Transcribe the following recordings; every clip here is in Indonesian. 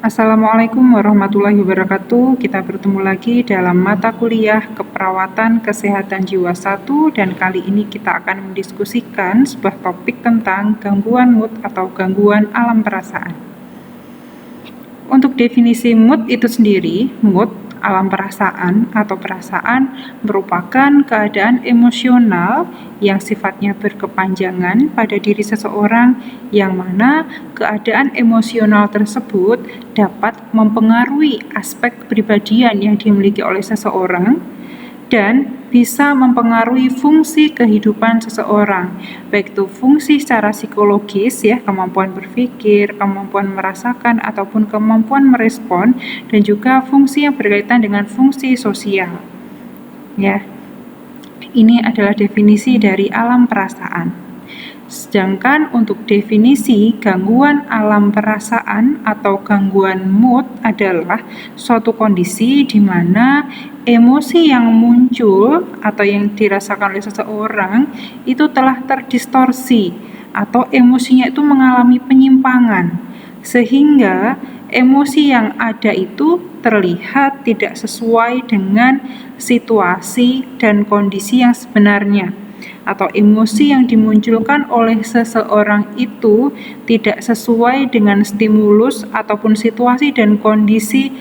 Assalamualaikum warahmatullahi wabarakatuh. Kita bertemu lagi dalam mata kuliah Keperawatan Kesehatan Jiwa 1 dan kali ini kita akan mendiskusikan sebuah topik tentang gangguan mood atau gangguan alam perasaan. Untuk definisi mood itu sendiri, mood alam perasaan atau perasaan merupakan keadaan emosional yang sifatnya berkepanjangan pada diri seseorang, yang mana keadaan emosional tersebut dapat mempengaruhi aspek kepribadian yang dimiliki oleh seseorang dan bisa mempengaruhi fungsi kehidupan seseorang, baik itu fungsi secara psikologis ya, kemampuan berpikir, kemampuan merasakan ataupun kemampuan merespon, dan juga fungsi yang berkaitan dengan fungsi sosial. Ya. Ini adalah definisi dari alam perasaan. Sedangkan untuk definisi gangguan alam perasaan atau gangguan mood adalah suatu kondisi di mana emosi yang muncul atau yang dirasakan oleh seseorang itu telah terdistorsi atau emosinya itu mengalami penyimpangan, sehingga emosi yang ada itu terlihat tidak sesuai dengan situasi dan kondisi yang sebenarnya, atau emosi yang dimunculkan oleh seseorang itu tidak sesuai dengan stimulus ataupun situasi dan kondisi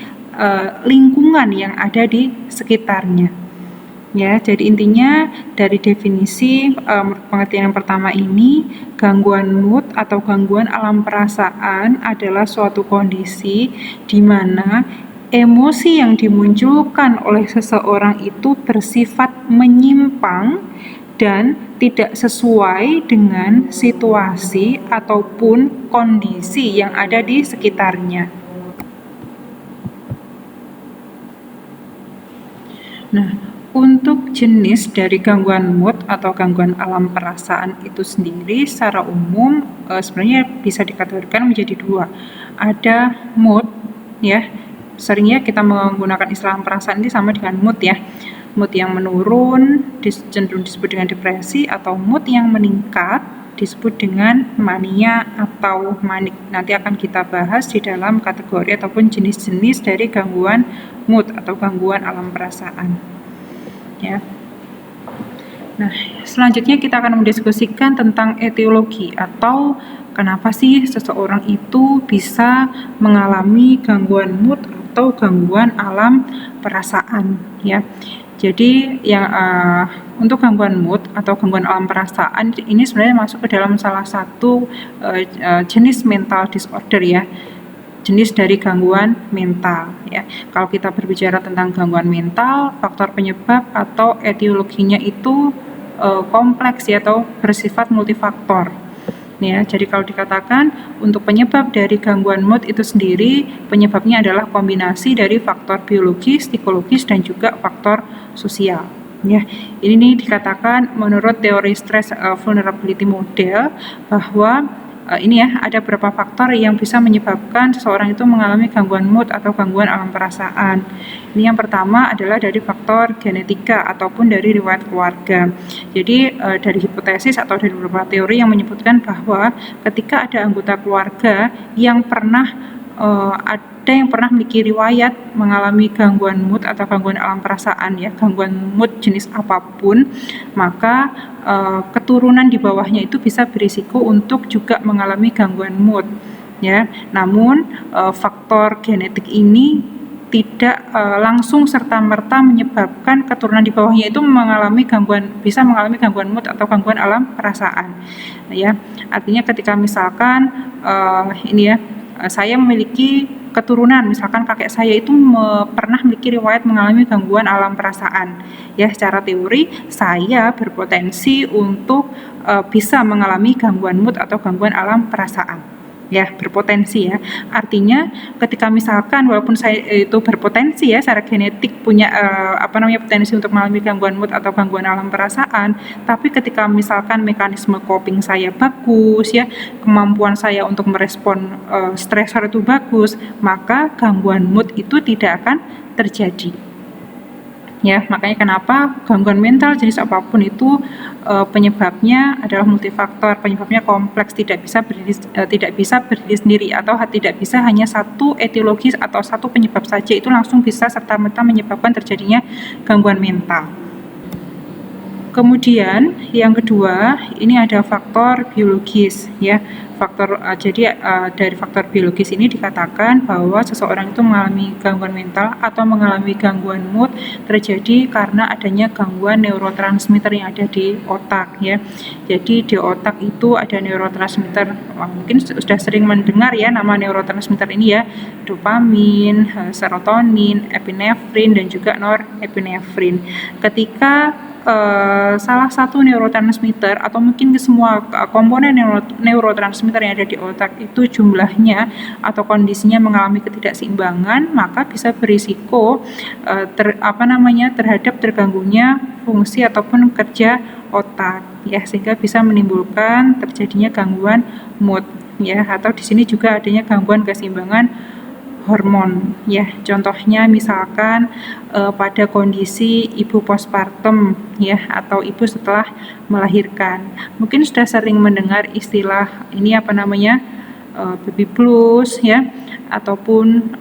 lingkungan yang ada di sekitarnya. Ya, jadi intinya dari definisi pengertian yang pertama ini, gangguan mood atau gangguan alam perasaan adalah suatu kondisi di mana emosi yang dimunculkan oleh seseorang itu bersifat menyimpang dan tidak sesuai dengan situasi ataupun kondisi yang ada di sekitarnya. Nah, untuk jenis dari gangguan mood atau gangguan alam perasaan itu sendiri secara umum sebenarnya bisa dikategorikan menjadi dua. Ada mood, ya, seringnya kita menggunakan istilah perasaan ini sama dengan mood ya. Mood yang menurun cenderung disebut dengan depresi, atau mood yang meningkat disebut dengan mania atau manik. Nanti akan kita bahas di dalam kategori ataupun jenis-jenis dari gangguan mood atau gangguan alam perasaan. Ya. Nah, selanjutnya kita akan mendiskusikan tentang etiologi atau kenapa sih seseorang itu bisa mengalami gangguan mood atau gangguan alam perasaan, ya. Jadi yang untuk gangguan mood atau gangguan alam perasaan ini sebenarnya masuk ke dalam salah satu jenis mental disorder ya, jenis dari gangguan mental ya. Kalau kita berbicara tentang gangguan mental, faktor penyebab atau etiologinya itu kompleks ya, atau bersifat multifaktor. Ya, jadi kalau dikatakan untuk penyebab dari gangguan mood itu sendiri, penyebabnya adalah kombinasi dari faktor biologis, psikologis, dan juga faktor sosial. Ya, ini dikatakan menurut teori stress vulnerability model bahwa ini ya, ada beberapa faktor yang bisa menyebabkan seseorang itu mengalami gangguan mood atau gangguan alam perasaan. Ini yang pertama adalah dari faktor genetika ataupun dari riwayat keluarga. Jadi dari hipotesis atau dari beberapa teori yang menyebutkan bahwa ketika ada anggota keluarga yang pernah ada yang pernah memiliki riwayat mengalami gangguan mood atau gangguan alam perasaan ya, gangguan mood jenis apapun, maka keturunan di bawahnya itu bisa berisiko untuk juga mengalami gangguan mood ya. Namun faktor genetik ini tidak langsung serta-merta menyebabkan keturunan di bawahnya itu bisa mengalami gangguan mood atau gangguan alam perasaan ya. Artinya ketika misalkan ini ya, saya memiliki keturunan, misalkan kakek saya itu pernah memiliki riwayat mengalami gangguan alam perasaan ya, secara teori saya berpotensi untuk bisa mengalami gangguan mood atau gangguan alam perasaan ya, berpotensi ya. Artinya ketika misalkan walaupun saya itu berpotensi ya secara genetik punya potensi untuk mengalami gangguan mood atau gangguan alam perasaan, tapi ketika misalkan mekanisme coping saya bagus ya, kemampuan saya untuk merespon stresor itu bagus, maka gangguan mood itu tidak akan terjadi. Ya, makanya kenapa gangguan mental jenis apapun itu penyebabnya adalah multifaktor, penyebabnya kompleks, tidak bisa berdiri sendiri, atau tidak bisa hanya satu etiologis atau satu penyebab saja itu langsung bisa serta-merta menyebabkan terjadinya gangguan mental. Kemudian yang kedua, ini ada faktor biologis ya. Dari faktor biologis ini dikatakan bahwa seseorang itu mengalami gangguan mental atau mengalami gangguan mood terjadi karena adanya gangguan neurotransmitter yang ada di otak ya. Jadi di otak itu ada neurotransmitter, mungkin sudah sering mendengar ya nama neurotransmitter ini ya, dopamin, serotonin, epinefrin dan juga norepinefrin. Ketika salah satu neurotransmitter atau mungkin ke semua komponen neurotransmitter yang ada di otak itu jumlahnya atau kondisinya mengalami ketidakseimbangan, maka bisa berisiko terhadap terganggunya fungsi ataupun kerja otak ya, sehingga bisa menimbulkan terjadinya gangguan mood ya, atau di sini juga adanya gangguan keseimbangan hormon ya. Contohnya misalkan pada kondisi ibu postpartum ya, atau ibu setelah melahirkan. Mungkin sudah sering mendengar istilah ini baby blues ya, ataupun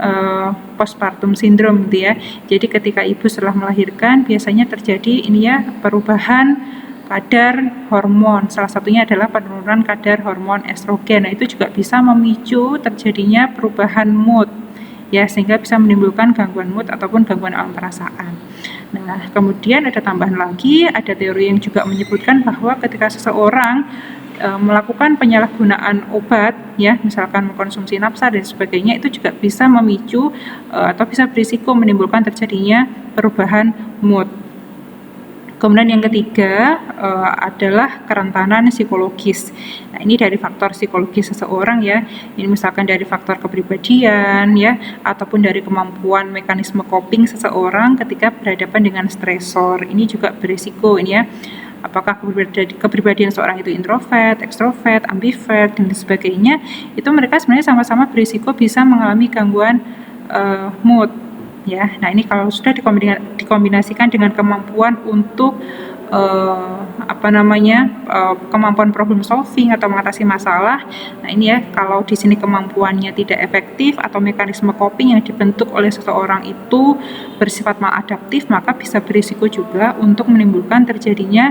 postpartum syndrome gitu ya. Jadi ketika ibu setelah melahirkan biasanya terjadi ini ya, perubahan kadar hormon, salah satunya adalah penurunan kadar hormon estrogen. Nah, itu juga bisa memicu terjadinya perubahan mood ya, sehingga bisa menimbulkan gangguan mood ataupun gangguan alam perasaan. Nah, kemudian ada tambahan lagi, ada teori yang juga menyebutkan bahwa ketika seseorang melakukan penyalahgunaan obat ya, misalkan mengkonsumsi nafsa dan sebagainya, itu juga bisa memicu atau bisa berisiko menimbulkan terjadinya perubahan mood. Kemudian yang ketiga adalah kerentanan psikologis. Nah, ini dari faktor psikologis seseorang ya. Ini misalkan dari faktor kepribadian ya, ataupun dari kemampuan mekanisme coping seseorang ketika berhadapan dengan stresor. Ini juga berisiko ini ya. Apakah kepribadian seorang itu introvert, ekstrovert, ambivert dan sebagainya, itu mereka sebenarnya sama-sama berisiko bisa mengalami gangguan mood ya. Nah, ini kalau sudah dikombinasikan dengan kemampuan untuk kemampuan problem solving atau mengatasi masalah. Nah, ini ya, kalau di sini kemampuannya tidak efektif atau mekanisme coping yang dibentuk oleh seseorang itu bersifat maladaptif, maka bisa berisiko juga untuk menimbulkan terjadinya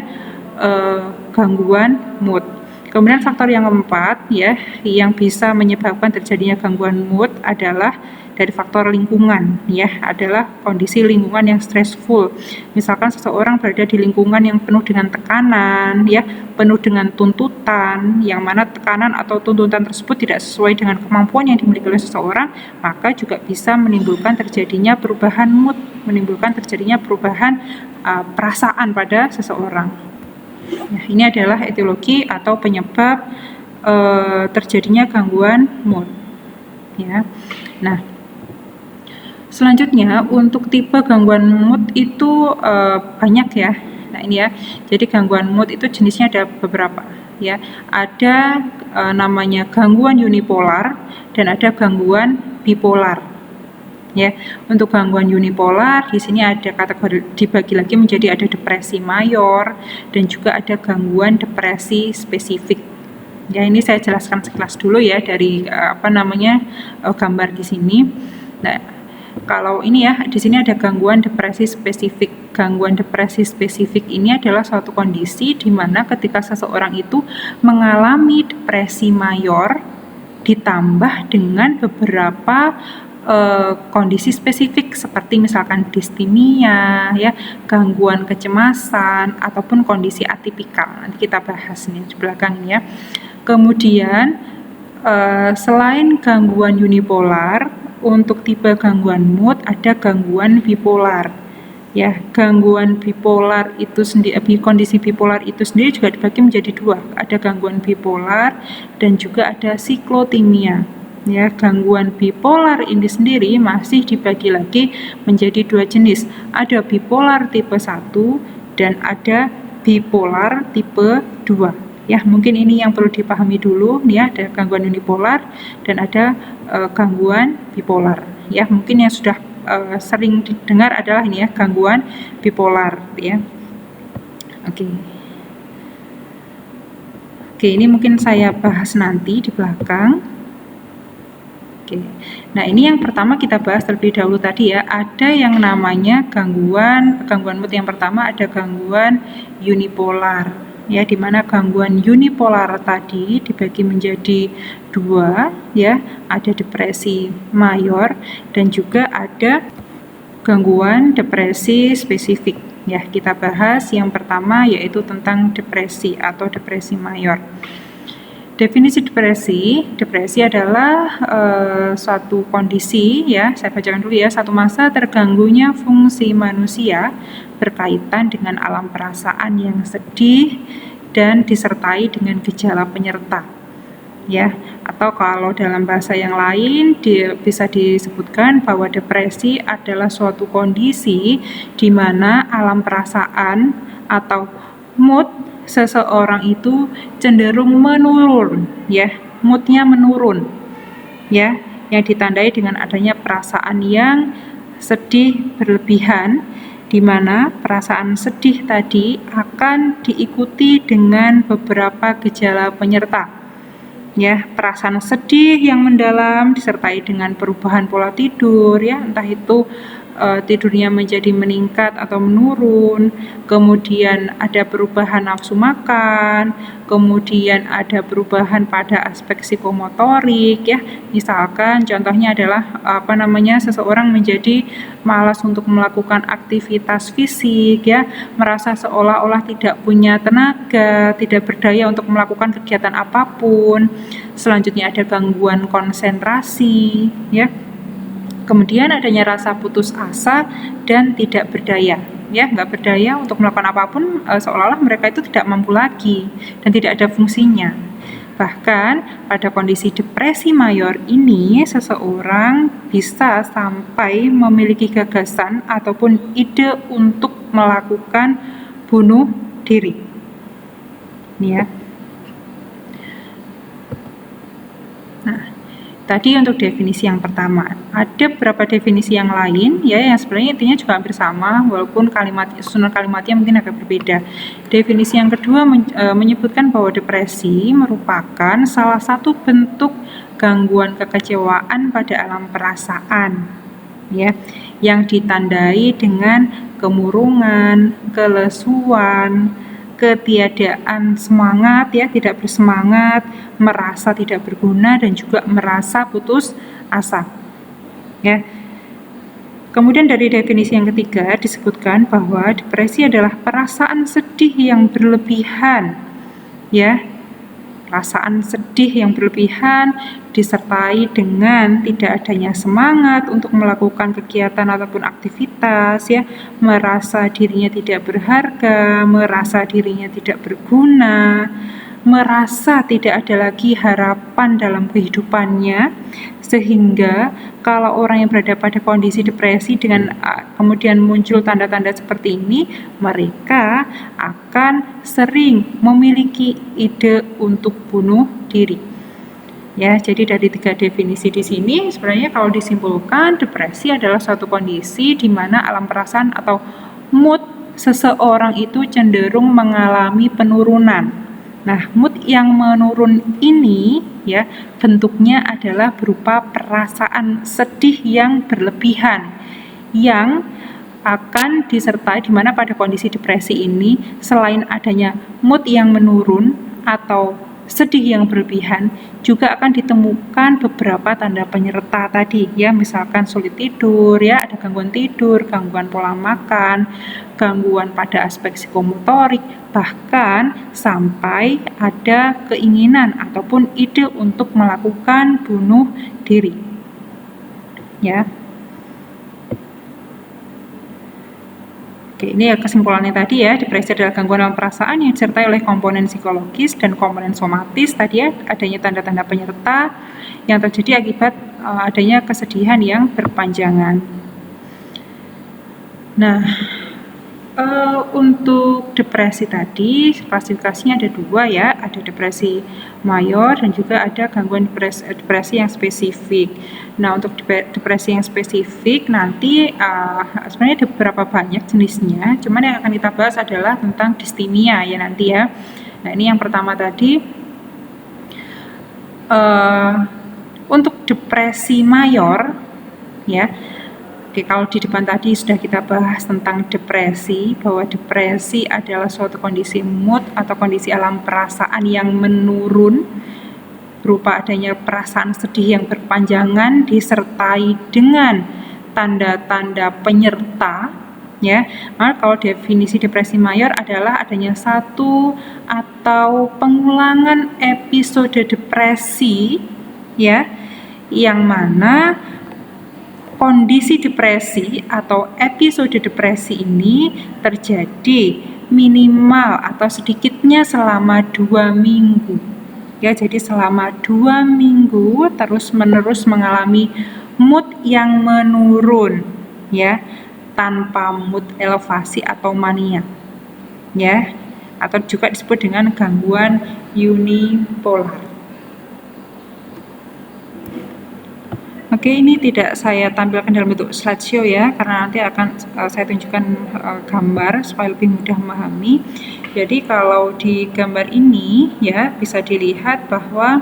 gangguan mood. Kemudian faktor yang keempat ya, yang bisa menyebabkan terjadinya gangguan mood adalah dari faktor lingkungan ya, adalah kondisi lingkungan yang stressful. Misalkan seseorang berada di lingkungan yang penuh dengan tekanan ya, penuh dengan tuntutan, yang mana tekanan atau tuntutan tersebut tidak sesuai dengan kemampuan yang dimiliki oleh seseorang, maka juga bisa menimbulkan terjadinya perubahan mood, menimbulkan terjadinya perubahan perasaan pada seseorang. Nah, ini adalah etiologi atau penyebab terjadinya gangguan mood ya. Nah, selanjutnya untuk tipe gangguan mood itu banyak ya. Nah, ini ya, jadi gangguan mood itu jenisnya ada beberapa ya. Ada namanya gangguan unipolar dan ada gangguan bipolar ya. Untuk gangguan unipolar di sini ada kategori dibagi lagi menjadi ada depresi mayor dan juga ada gangguan depresi spesifik. Ya, ini saya jelaskan sekilas dulu ya dari gambar di sini. Nah, kalau ini ya, di sini ada gangguan depresi spesifik. Gangguan depresi spesifik ini adalah suatu kondisi di mana ketika seseorang itu mengalami depresi mayor ditambah dengan beberapa kondisi spesifik seperti misalkan distimia ya, gangguan kecemasan ataupun kondisi atipikal. Nanti kita bahas nih di belakang ini ya. Kemudian selain gangguan unipolar, untuk tipe gangguan mood ada gangguan bipolar ya. Gangguan bipolar itu sendiri, kondisi bipolar itu sendiri juga dibagi menjadi dua, ada gangguan bipolar dan juga ada siklotimia ya. Gangguan bipolar ini sendiri masih dibagi lagi menjadi dua jenis, ada bipolar tipe 1 dan ada bipolar tipe 2 ya. Mungkin ini yang perlu dipahami dulu nih ya, ada gangguan unipolar dan ada gangguan bipolar ya. Mungkin yang sudah sering didengar adalah ini ya, gangguan bipolar ya. Oke, ini mungkin saya bahas nanti di belakang. Oke, nah ini yang pertama kita bahas terlebih dahulu tadi ya, ada yang namanya gangguan mood. Yang pertama ada gangguan unipolar ya, dimana gangguan unipolar tadi dibagi menjadi dua ya, ada depresi mayor dan juga ada gangguan depresi spesifik ya. Kita bahas yang pertama yaitu tentang depresi atau depresi mayor. Definisi depresi adalah suatu kondisi ya, saya bacakan dulu ya, satu masa terganggunya fungsi manusia berkaitan dengan alam perasaan yang sedih dan disertai dengan gejala penyerta ya, atau kalau dalam bahasa yang lain bisa disebutkan bahwa depresi adalah suatu kondisi di mana alam perasaan atau mood seseorang itu cenderung menurun ya, moodnya menurun ya, yang ditandai dengan adanya perasaan yang sedih berlebihan, di mana perasaan sedih tadi akan diikuti dengan beberapa gejala penyerta ya, perasaan sedih yang mendalam disertai dengan perubahan pola tidur ya, entah itu tidurnya menjadi meningkat atau menurun, kemudian ada perubahan nafsu makan, kemudian ada perubahan pada aspek psikomotorik ya, misalkan contohnya adalah seseorang menjadi malas untuk melakukan aktivitas fisik ya, merasa seolah-olah tidak punya tenaga, tidak berdaya untuk melakukan kegiatan apapun. Selanjutnya ada gangguan konsentrasi ya, kemudian adanya rasa putus asa dan tidak berdaya ya, nggak berdaya untuk melakukan apapun, seolah-olah mereka itu tidak mampu lagi dan tidak ada fungsinya. Bahkan pada kondisi depresi mayor ini, seseorang bisa sampai memiliki gagasan ataupun ide untuk melakukan bunuh diri ya. Nah, tadi untuk definisi yang pertama. Ada beberapa definisi yang lain ya, yang sebenarnya intinya juga hampir sama, walaupun susunan kalimatnya mungkin agak berbeda. Definisi yang kedua menyebutkan bahwa depresi merupakan salah satu bentuk gangguan kekecewaan pada alam perasaan ya, yang ditandai dengan kemurungan, kelesuan, ketiadaan semangat ya, tidak bersemangat, merasa tidak berguna, dan juga merasa putus asa ya. Kemudian dari definisi yang ketiga disebutkan bahwa depresi adalah perasaan sedih yang berlebihan ya, perasaan sedih yang berlebihan disertai dengan tidak adanya semangat untuk melakukan kegiatan ataupun aktivitas ya, merasa dirinya tidak berharga, merasa dirinya tidak berguna, merasa tidak ada lagi harapan dalam kehidupannya, sehingga kalau orang yang berada pada kondisi depresi dengan kemudian muncul tanda-tanda seperti ini, mereka akan sering memiliki ide untuk bunuh diri ya. Jadi dari tiga definisi di sini sebenarnya kalau disimpulkan, depresi adalah suatu kondisi di mana alam perasaan atau mood seseorang itu cenderung mengalami penurunan. Nah, mood yang menurun ini ya, bentuknya adalah berupa perasaan sedih yang berlebihan yang akan disertai, di mana pada kondisi depresi ini selain adanya mood yang menurun atau sedih yang berlebihan, juga akan ditemukan beberapa tanda penyerta tadi ya, misalkan sulit tidur ya, ada gangguan tidur, gangguan pola makan, gangguan pada aspek psikomotorik, bahkan sampai ada keinginan ataupun ide untuk melakukan bunuh diri ya. Oke, ini ya kesimpulannya tadi ya, depresi adalah gangguan dalam perasaan yang disertai oleh komponen psikologis dan komponen somatis tadi ya, adanya tanda-tanda penyerta yang terjadi akibat adanya kesedihan yang berkepanjangan. Nah, Untuk depresi tadi klasifikasinya ada 2 ya, ada depresi mayor dan juga ada gangguan depresi yang spesifik. Nah, untuk depresi yang spesifik nanti sebenarnya ada beberapa banyak jenisnya, cuman yang akan kita bahas adalah tentang distimia ya nanti ya. Nah, ini yang pertama tadi untuk depresi mayor ya. Oke, kalau di depan tadi sudah kita bahas tentang depresi, bahwa depresi adalah suatu kondisi mood atau kondisi alam perasaan yang menurun berupa adanya perasaan sedih yang berpanjangan disertai dengan tanda-tanda penyerta ya. Maka kalau definisi depresi mayor adalah adanya satu atau pengulangan episode depresi ya, yang mana kondisi depresi atau episode depresi ini terjadi minimal atau sedikitnya selama 2 minggu ya. Jadi selama 2 minggu terus-menerus mengalami mood yang menurun ya, tanpa mood elevasi atau mania ya, atau juga disebut dengan gangguan unipolar. Oke, ini tidak saya tampilkan dalam bentuk slideshow ya, karena nanti akan saya tunjukkan gambar supaya lebih mudah memahami. Jadi kalau di gambar ini ya bisa dilihat bahwa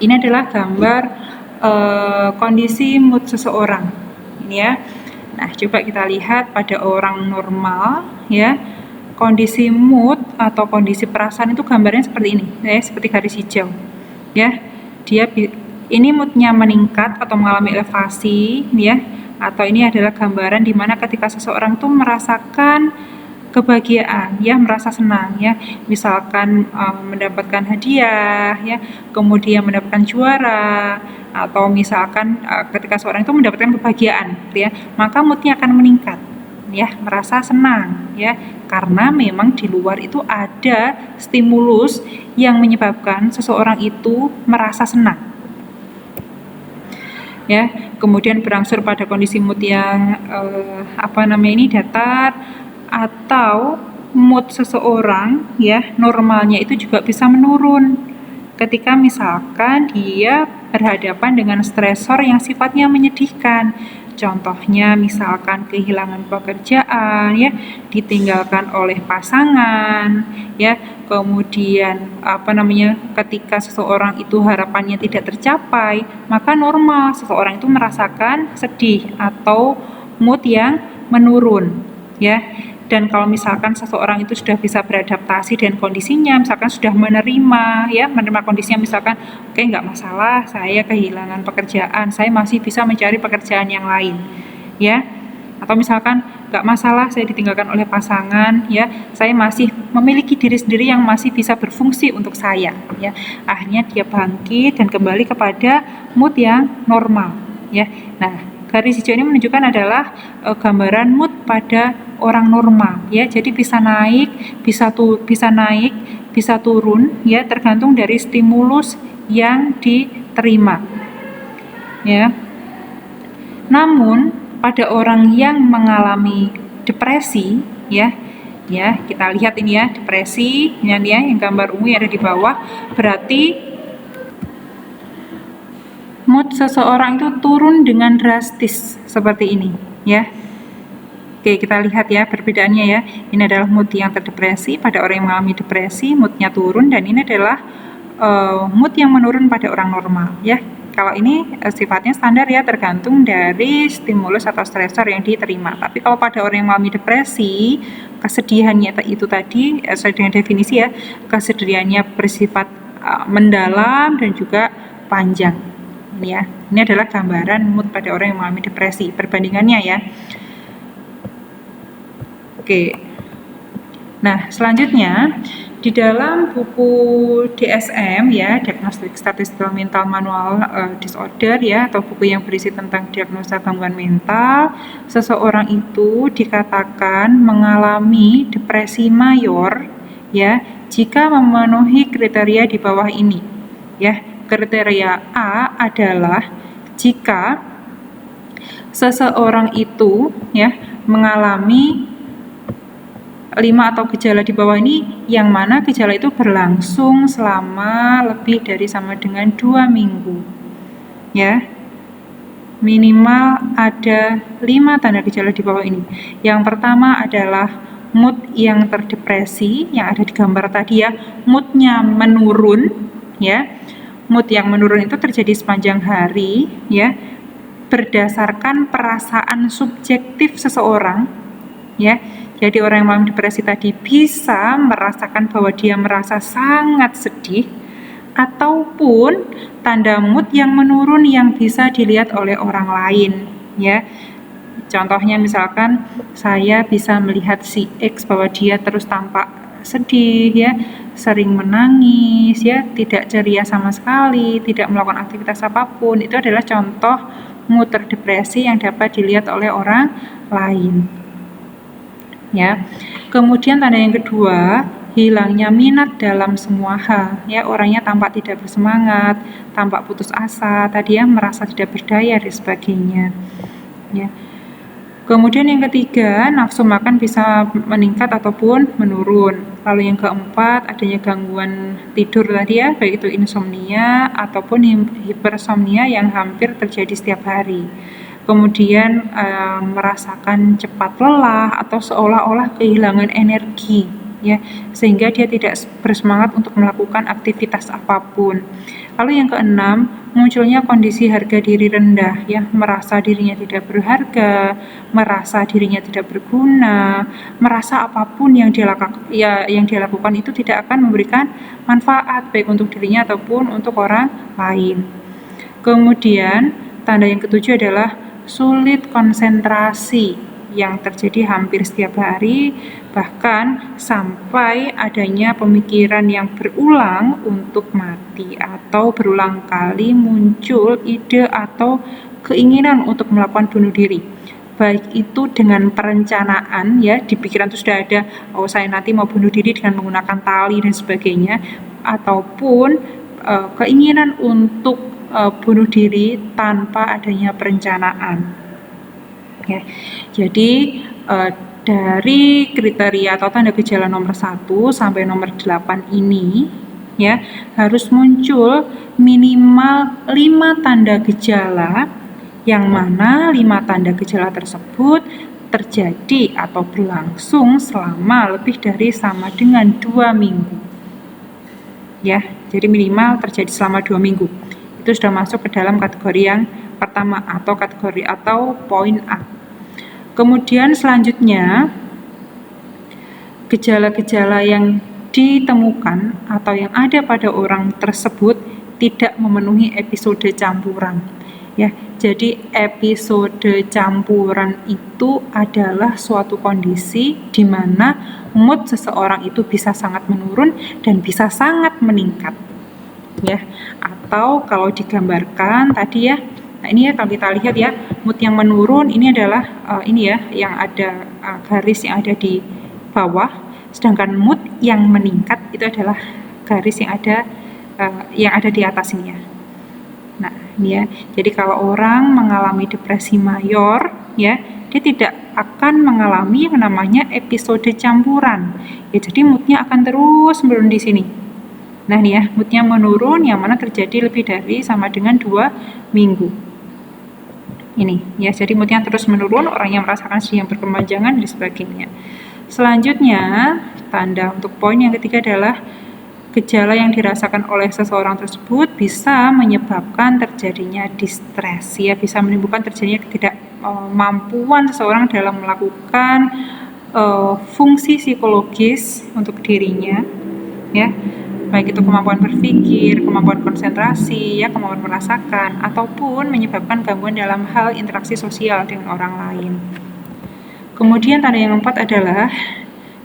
ini adalah gambar kondisi mood seseorang ini ya. Nah, coba kita lihat pada orang normal ya, kondisi mood atau kondisi perasaan itu gambarnya seperti ini ya, seperti garis hijau ya. Ini moodnya meningkat atau mengalami elevasi ya, atau ini adalah gambaran dimana ketika seseorang tuh merasakan kebahagiaan ya, merasa senang ya, misalkan mendapatkan hadiah ya, kemudian mendapatkan juara, atau misalkan ketika seorang itu mendapatkan kebahagiaan ya, maka moodnya akan meningkat ya, merasa senang ya, karena memang di luar itu ada stimulus yang menyebabkan seseorang itu merasa senang ya. Kemudian berangsur pada kondisi mood yang datar, atau mood seseorang ya normalnya itu juga bisa menurun ketika misalkan dia berhadapan dengan stresor yang sifatnya menyedihkan. Contohnya misalkan kehilangan pekerjaan ya, ditinggalkan oleh pasangan ya, kemudian ketika seseorang itu harapannya tidak tercapai, maka normal seseorang itu merasakan sedih atau mood yang menurun ya. Dan kalau misalkan seseorang itu sudah bisa beradaptasi dengan kondisinya, misalkan sudah menerima kondisinya, misalkan oke, nggak masalah saya kehilangan pekerjaan, saya masih bisa mencari pekerjaan yang lain ya, atau misalkan nggak masalah saya ditinggalkan oleh pasangan ya, saya masih memiliki diri sendiri yang masih bisa berfungsi untuk saya ya, akhirnya dia bangkit dan kembali kepada mood yang normal ya. Nah, garis hijau ini menunjukkan adalah gambaran mood pada orang normal ya. Jadi bisa naik, bisa turun ya, tergantung dari stimulus yang diterima ya. Namun pada orang yang mengalami depresi ya, kita lihat ini ya, depresi ini ya, yang gambar ungu yang ada di bawah, berarti mood seseorang itu turun dengan drastis seperti ini ya. Oke, kita lihat ya perbedaannya ya. Ini adalah mood yang terdepresi, pada orang yang mengalami depresi moodnya turun, dan ini adalah mood yang menurun pada orang normal ya. Kalau ini sifatnya standar ya, tergantung dari stimulus atau stresor yang diterima. Tapi kalau pada orang yang mengalami depresi, kesedihannya itu tadi sesuai dengan definisi ya, kesedihannya bersifat mendalam dan juga panjang. Ini ya, ini adalah gambaran mood pada orang yang mengalami depresi, perbandingannya ya. Oke, nah selanjutnya di dalam buku DSM ya, Diagnostic Statistical Mental Manual Disorder ya, atau buku yang berisi tentang diagnosa gangguan mental, seseorang itu dikatakan mengalami depresi mayor ya jika memenuhi kriteria di bawah ini ya. Kriteria A adalah jika seseorang itu ya mengalami 5 atau gejala di bawah ini yang mana gejala itu berlangsung selama lebih dari sama dengan 2 minggu. Ya. Minimal ada 5 tanda gejala di bawah ini. Yang pertama adalah mood yang terdepresi yang ada di gambar tadi ya. Moodnya menurun ya. Mood yang menurun itu terjadi sepanjang hari ya. Berdasarkan perasaan subjektif seseorang ya. Jadi orang yang mengalami depresi tadi bisa merasakan bahwa dia merasa sangat sedih, ataupun tanda mood yang menurun yang bisa dilihat oleh orang lain ya. Contohnya misalkan saya bisa melihat si X bahwa dia terus tampak sedih ya, sering menangis ya, tidak ceria sama sekali, tidak melakukan aktivitas apapun. Itu adalah contoh mood terdepresi yang dapat dilihat oleh orang lain. Ya. Kemudian tanda yang kedua, hilangnya minat dalam semua hal. Ya, orangnya tampak tidak bersemangat, tampak putus asa, tadi ya merasa tidak berdaya dan sebagainya. Ya. Kemudian yang ketiga, nafsu makan bisa meningkat ataupun menurun. Lalu yang keempat, adanya gangguan tidur tadi ya, baik itu insomnia ataupun hipersomnia yang hampir terjadi setiap hari. Kemudian merasakan cepat lelah atau seolah-olah kehilangan energi ya, sehingga dia tidak bersemangat untuk melakukan aktivitas apapun. Lalu yang keenam, munculnya kondisi harga diri rendah ya, merasa dirinya tidak berharga, merasa dirinya tidak berguna, merasa apapun yang dia lakukan itu tidak akan memberikan manfaat baik untuk dirinya ataupun untuk orang lain. Kemudian tanda yang ketujuh adalah sulit konsentrasi yang terjadi hampir setiap hari, bahkan sampai adanya pemikiran yang berulang untuk mati atau berulang kali muncul ide atau keinginan untuk melakukan bunuh diri. Baik itu dengan perencanaan ya, di pikiran itu sudah ada, oh saya nanti mau bunuh diri dengan menggunakan tali dan sebagainya, ataupun keinginan untuk bunuh diri tanpa adanya perencanaan. Ya, jadi dari kriteria atau tanda gejala nomor 1 sampai nomor 8 ini ya harus muncul minimal 5 tanda gejala, yang mana 5 tanda gejala tersebut terjadi atau berlangsung selama lebih dari sama dengan 2 minggu. Ya, jadi minimal terjadi selama 2 minggu. Itu sudah masuk ke dalam kategori yang pertama atau kategori atau poin A. Kemudian selanjutnya, gejala-gejala yang ditemukan atau yang ada pada orang tersebut tidak memenuhi episode campuran. Ya, jadi episode campuran itu adalah suatu kondisi di mana mood seseorang itu bisa sangat menurun dan bisa sangat meningkat. Ya, atau kalau digambarkan tadi ya, nah ini ya kalau kita lihat ya, mood yang menurun ini adalah ini ya yang ada garis yang ada di bawah, sedangkan mood yang meningkat itu adalah garis yang ada di atas ini ya. Nah ini ya, jadi kalau orang mengalami depresi mayor ya, dia tidak akan mengalami yang namanya episode campuran ya, jadi moodnya akan terus menurun di sini. Nah nih ya, moodnya menurun yang mana terjadi lebih dari sama dengan 2 minggu. Ini ya, jadi moodnya terus menurun, orang yang merasakan sedih yang berkepanjangan dan sebagainya. Selanjutnya, tanda untuk poin yang ketiga adalah gejala yang dirasakan oleh seseorang tersebut bisa menyebabkan terjadinya distres ya, bisa menimbulkan terjadinya ketidakmampuan seseorang dalam melakukan fungsi psikologis untuk dirinya ya, baik itu kemampuan berpikir, kemampuan konsentrasi, ya, kemampuan merasakan, ataupun menyebabkan gangguan dalam hal interaksi sosial dengan orang lain. Kemudian tanda yang keempat adalah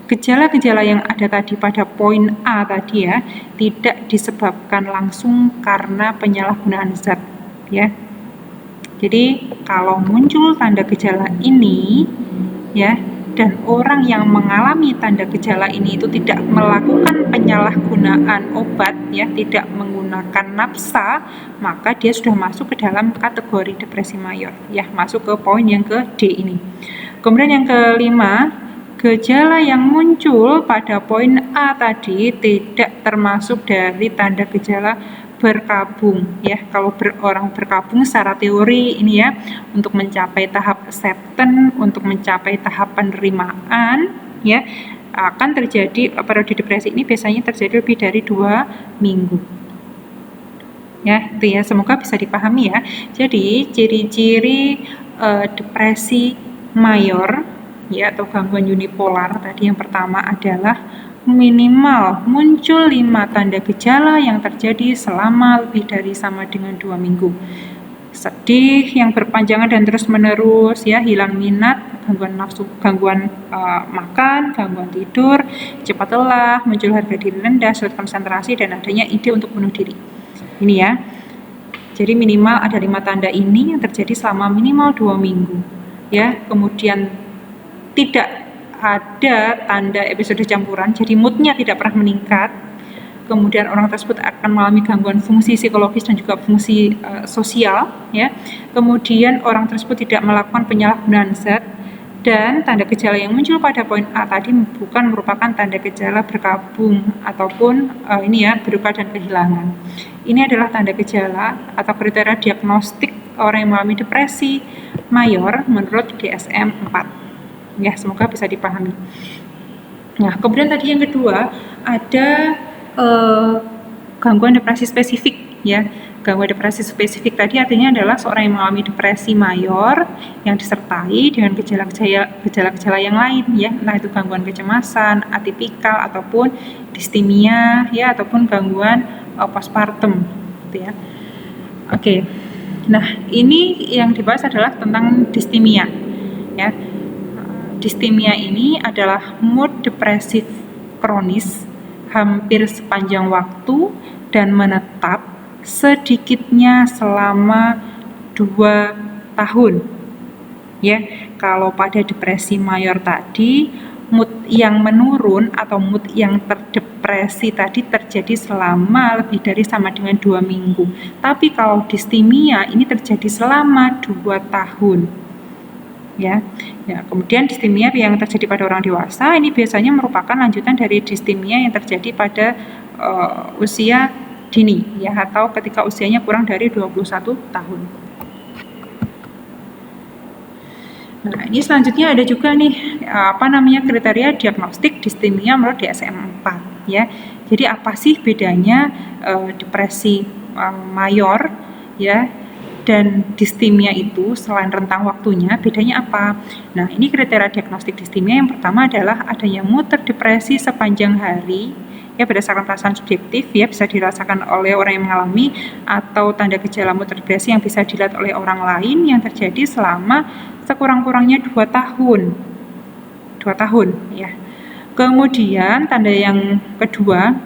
gejala-gejala yang ada tadi pada poin A tadi ya, tidak disebabkan langsung karena penyalahgunaan zat ya. Jadi kalau muncul tanda gejala ini ya, dan orang yang mengalami tanda gejala ini itu tidak melakukan penyalahgunaan obat ya, tidak menggunakan nafsa, maka dia sudah masuk ke dalam kategori depresi mayor ya, masuk ke poin yang ke D ini. Kemudian yang kelima, gejala yang muncul pada poin A tadi tidak termasuk dari tanda gejala berkabung ya. Kalau orang berkabung secara teori ini ya, untuk mencapai tahap acceptance, untuk mencapai tahap penerimaan ya, akan terjadi periode depresi ini biasanya terjadi lebih dari 2 minggu. Ya, itu ya, semoga bisa dipahami ya. Jadi ciri-ciri depresi mayor ya atau gangguan unipolar tadi yang pertama adalah minimal muncul 5 tanda gejala yang terjadi selama lebih dari sama dengan 2 minggu. Sedih yang berpanjangan dan terus menerus ya, hilang minat, gangguan nafsu, gangguan makan, gangguan tidur, cepat lelah, muncul harga diri rendah, sulit konsentrasi, dan adanya ide untuk bunuh diri. Ini ya. Jadi minimal ada 5 tanda ini yang terjadi selama minimal 2 minggu. Ya, kemudian tidak ada tanda episode campuran, jadi moodnya tidak pernah meningkat. Kemudian orang tersebut akan mengalami gangguan fungsi psikologis dan juga fungsi sosial. Ya. Kemudian orang tersebut tidak melakukan penyalahgunaan zat. Dan tanda gejala yang muncul pada poin A tadi bukan merupakan tanda gejala berkabung ataupun ini ya, berduka dan kehilangan. Ini adalah tanda gejala atau kriteria diagnostik orang yang mengalami depresi mayor menurut DSM-4. Ya, semoga bisa dipahami. Nah, kemudian tadi yang kedua ada gangguan depresi spesifik ya. Gangguan depresi spesifik tadi artinya adalah seorang yang mengalami depresi mayor yang disertai dengan gejala-gejala yang lain ya, entah itu gangguan kecemasan, atipikal ataupun distimia ya, ataupun gangguan postpartum gitu ya. Oke. Nah, ini yang dibahas adalah tentang distimia ya. Distimia ini adalah mood depresif kronis hampir sepanjang waktu dan menetap sedikitnya selama 2 tahun. Ya, kalau pada depresi mayor tadi, mood yang menurun atau mood yang terdepresi tadi terjadi selama lebih dari sama dengan 2 minggu. Tapi kalau distimia ini terjadi selama 2 tahun. Ya, kemudian distimia yang terjadi pada orang dewasa ini biasanya merupakan lanjutan dari distimia yang terjadi pada usia dini ya, atau ketika usianya kurang dari 21 tahun. Nah, ini selanjutnya ada juga nih kriteria diagnostik distimia menurut DSM-4 ya. Jadi apa sih bedanya depresi mayor ya dan distimia itu selain rentang waktunya, bedanya apa? Nah, ini kriteria diagnostik distimia yang pertama adalah adanya mood terdepresi sepanjang hari ya, berdasarkan perasaan subjektif ya, bisa dirasakan oleh orang yang mengalami, atau tanda gejala mood terdepresi yang bisa dilihat oleh orang lain yang terjadi selama sekurang-kurangnya 2 tahun. 2 tahun ya. Kemudian tanda yang kedua,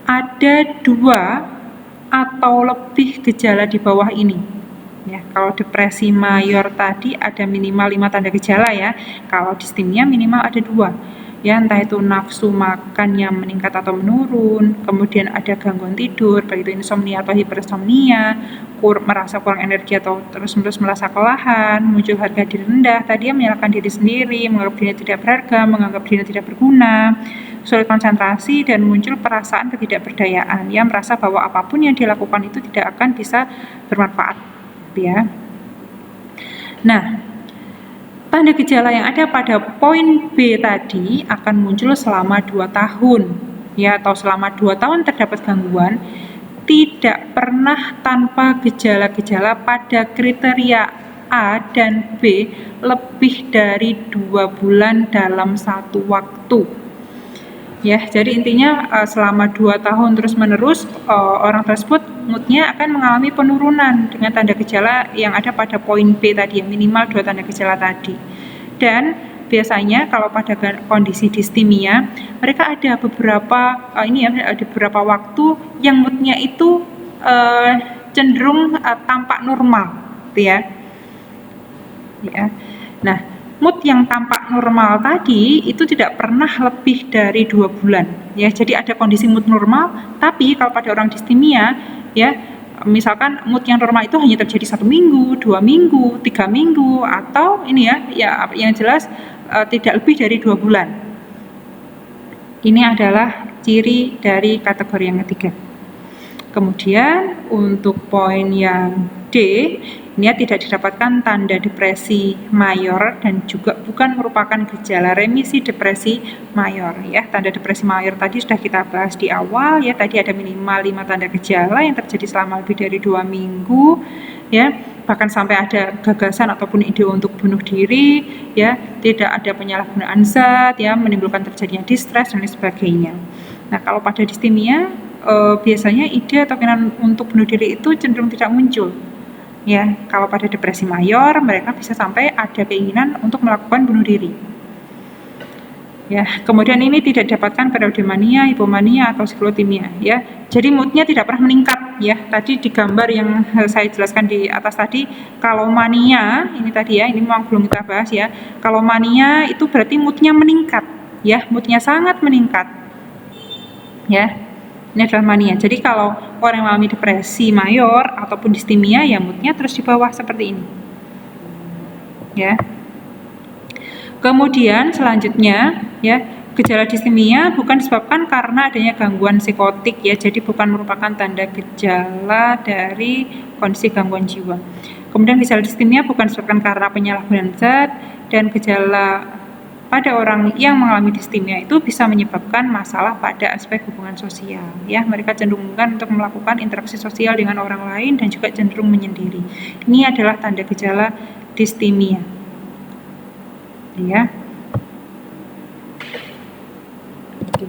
ada 2 atau lebih gejala di bawah ini. Ya, kalau depresi mayor tadi ada minimal 5 tanda gejala ya. Kalau distimia minimal ada 2. Ya, entah itu nafsu makan yang meningkat atau menurun, kemudian ada gangguan tidur, baik itu insomnia atau hipersomnia, merasa kurang energi atau terus-menerus merasa kelelahan, muncul harga diri rendah, tadi menyalahkan diri sendiri, menganggap dirinya tidak berharga, menganggap dirinya tidak berguna, sulit konsentrasi, dan muncul perasaan ketidakberdayaan, ya, merasa bahwa apapun yang dilakukan itu tidak akan bisa bermanfaat, ya. Nah, tanda gejala yang ada pada poin B tadi akan muncul selama 2 tahun ya, atau selama 2 tahun terdapat gangguan, tidak pernah tanpa gejala-gejala pada kriteria A dan B lebih dari 2 bulan dalam satu waktu. Ya, jadi intinya selama 2 tahun terus menerus orang tersebut moodnya akan mengalami penurunan dengan tanda gejala yang ada pada poin B tadi, yang minimal 2 tanda gejala tadi. Dan biasanya kalau pada kondisi distimia, mereka ada beberapa ada beberapa waktu yang moodnya itu cenderung tampak normal, gitu ya. Ya. Nah, mood yang tampak normal tadi itu tidak pernah lebih dari 2 bulan ya. Jadi ada kondisi mood normal, tapi kalau pada orang distimia ya, misalkan mood yang normal itu hanya terjadi 1 minggu, 2 minggu, 3 minggu, atau ini ya yang jelas tidak lebih dari 2 bulan. Ini adalah ciri dari kategori yang ketiga. Kemudian untuk poin yang D, ini tidak didapatkan tanda depresi mayor dan juga bukan merupakan gejala remisi depresi mayor ya. Tanda depresi mayor tadi sudah kita bahas di awal ya, tadi ada minimal 5 tanda gejala yang terjadi selama lebih dari 2 minggu ya, bahkan sampai ada gagasan ataupun ide untuk bunuh diri ya, tidak ada penyalahgunaan zat ya, menimbulkan terjadinya distres dan lain sebagainya. Nah, kalau pada distimia biasanya ide atau keinginan untuk bunuh diri itu cenderung tidak muncul. Ya, kalau pada depresi mayor mereka bisa sampai ada keinginan untuk melakukan bunuh diri. Ya, kemudian ini tidak didapatkan pada eudemania, hipomania atau siklotimia ya. Jadi moodnya tidak pernah meningkat ya. Tadi di gambar yang saya jelaskan di atas tadi, kalau mania ini tadi ya, ini memang belum kita bahas ya. Kalau mania itu berarti moodnya meningkat ya, moodnya sangat meningkat. Ya. Ini adalah mania. Jadi kalau orang yang mengalami depresi mayor ataupun distimia ya moodnya terus di bawah seperti ini. Ya. Kemudian selanjutnya ya, gejala distimia bukan disebabkan karena adanya gangguan psikotik ya. Jadi bukan merupakan tanda gejala dari kondisi gangguan jiwa. Kemudian gejala distimia bukan disebabkan karena penyalahgunaan zat, dan gejala pada orang yang mengalami distimia itu bisa menyebabkan masalah pada aspek hubungan sosial ya. Mereka cenderungkan untuk melakukan interaksi sosial dengan orang lain dan juga cenderung menyendiri. Ini adalah tanda gejala distimia ya. Oke.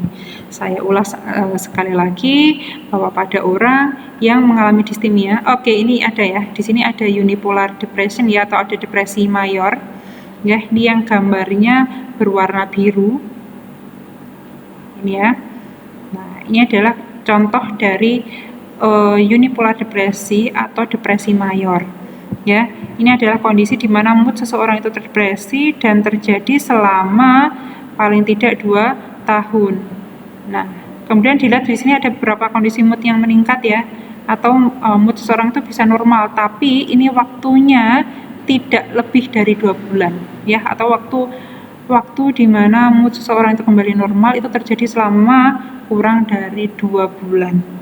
Saya ulas sekali lagi bahwa pada orang yang mengalami distimia, oke, ini ada ya, di sini ada unipolar depression ya, atau ada depresi mayor ya. Ini yang gambarnya berwarna biru ini ya. Nah, ini adalah contoh dari unipolar depresi atau depresi mayor ya. Ini adalah kondisi di mana mood seseorang itu terdepresi dan terjadi selama paling tidak 2 tahun. Nah, kemudian dilihat di sini ada beberapa kondisi mood yang meningkat ya, atau mood seseorang itu bisa normal, tapi ini waktunya tidak lebih dari 2 bulan ya, atau waktu di mana mood seseorang itu kembali normal itu terjadi selama kurang dari 2 bulan.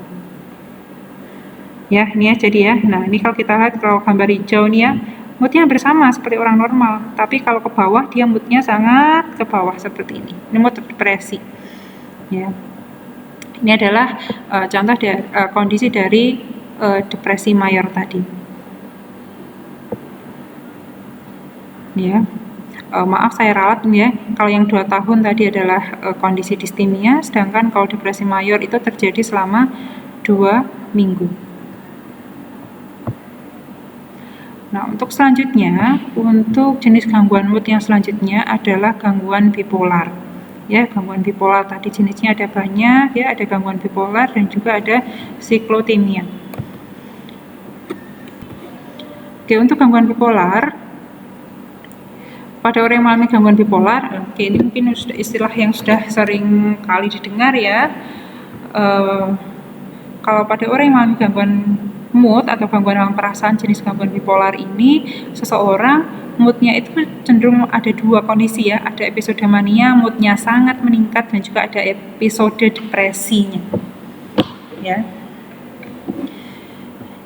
Ya, ini ya, jadi ya. Nah, ini kalau kita lihat kalau gambar hijau nih ya, moodnya bersama seperti orang normal, tapi kalau ke bawah dia moodnya sangat ke bawah seperti ini. Ini mood depresi. Ya. Ini adalah contoh dari kondisi dari depresi mayor tadi. Ya. Maaf saya ralat ya, kalau yang 2 tahun tadi adalah kondisi distimia, sedangkan kalau depresi mayor itu terjadi selama 2 minggu. Nah, untuk selanjutnya, untuk jenis gangguan mood yang selanjutnya adalah gangguan bipolar. Ya, gangguan bipolar tadi jenisnya ada banyak ya, ada gangguan bipolar dan juga ada siklotimia. Oke, untuk gangguan bipolar, pada orang yang mengalami gangguan bipolar, oke, ini mungkin istilah yang sudah sering kali didengar ya. Kalau pada orang yang mengalami gangguan mood atau gangguan dalam perasaan jenis gangguan bipolar ini, seseorang moodnya itu cenderung ada 2 kondisi ya, ada episode mania, moodnya sangat meningkat, dan juga ada episode depresinya ya.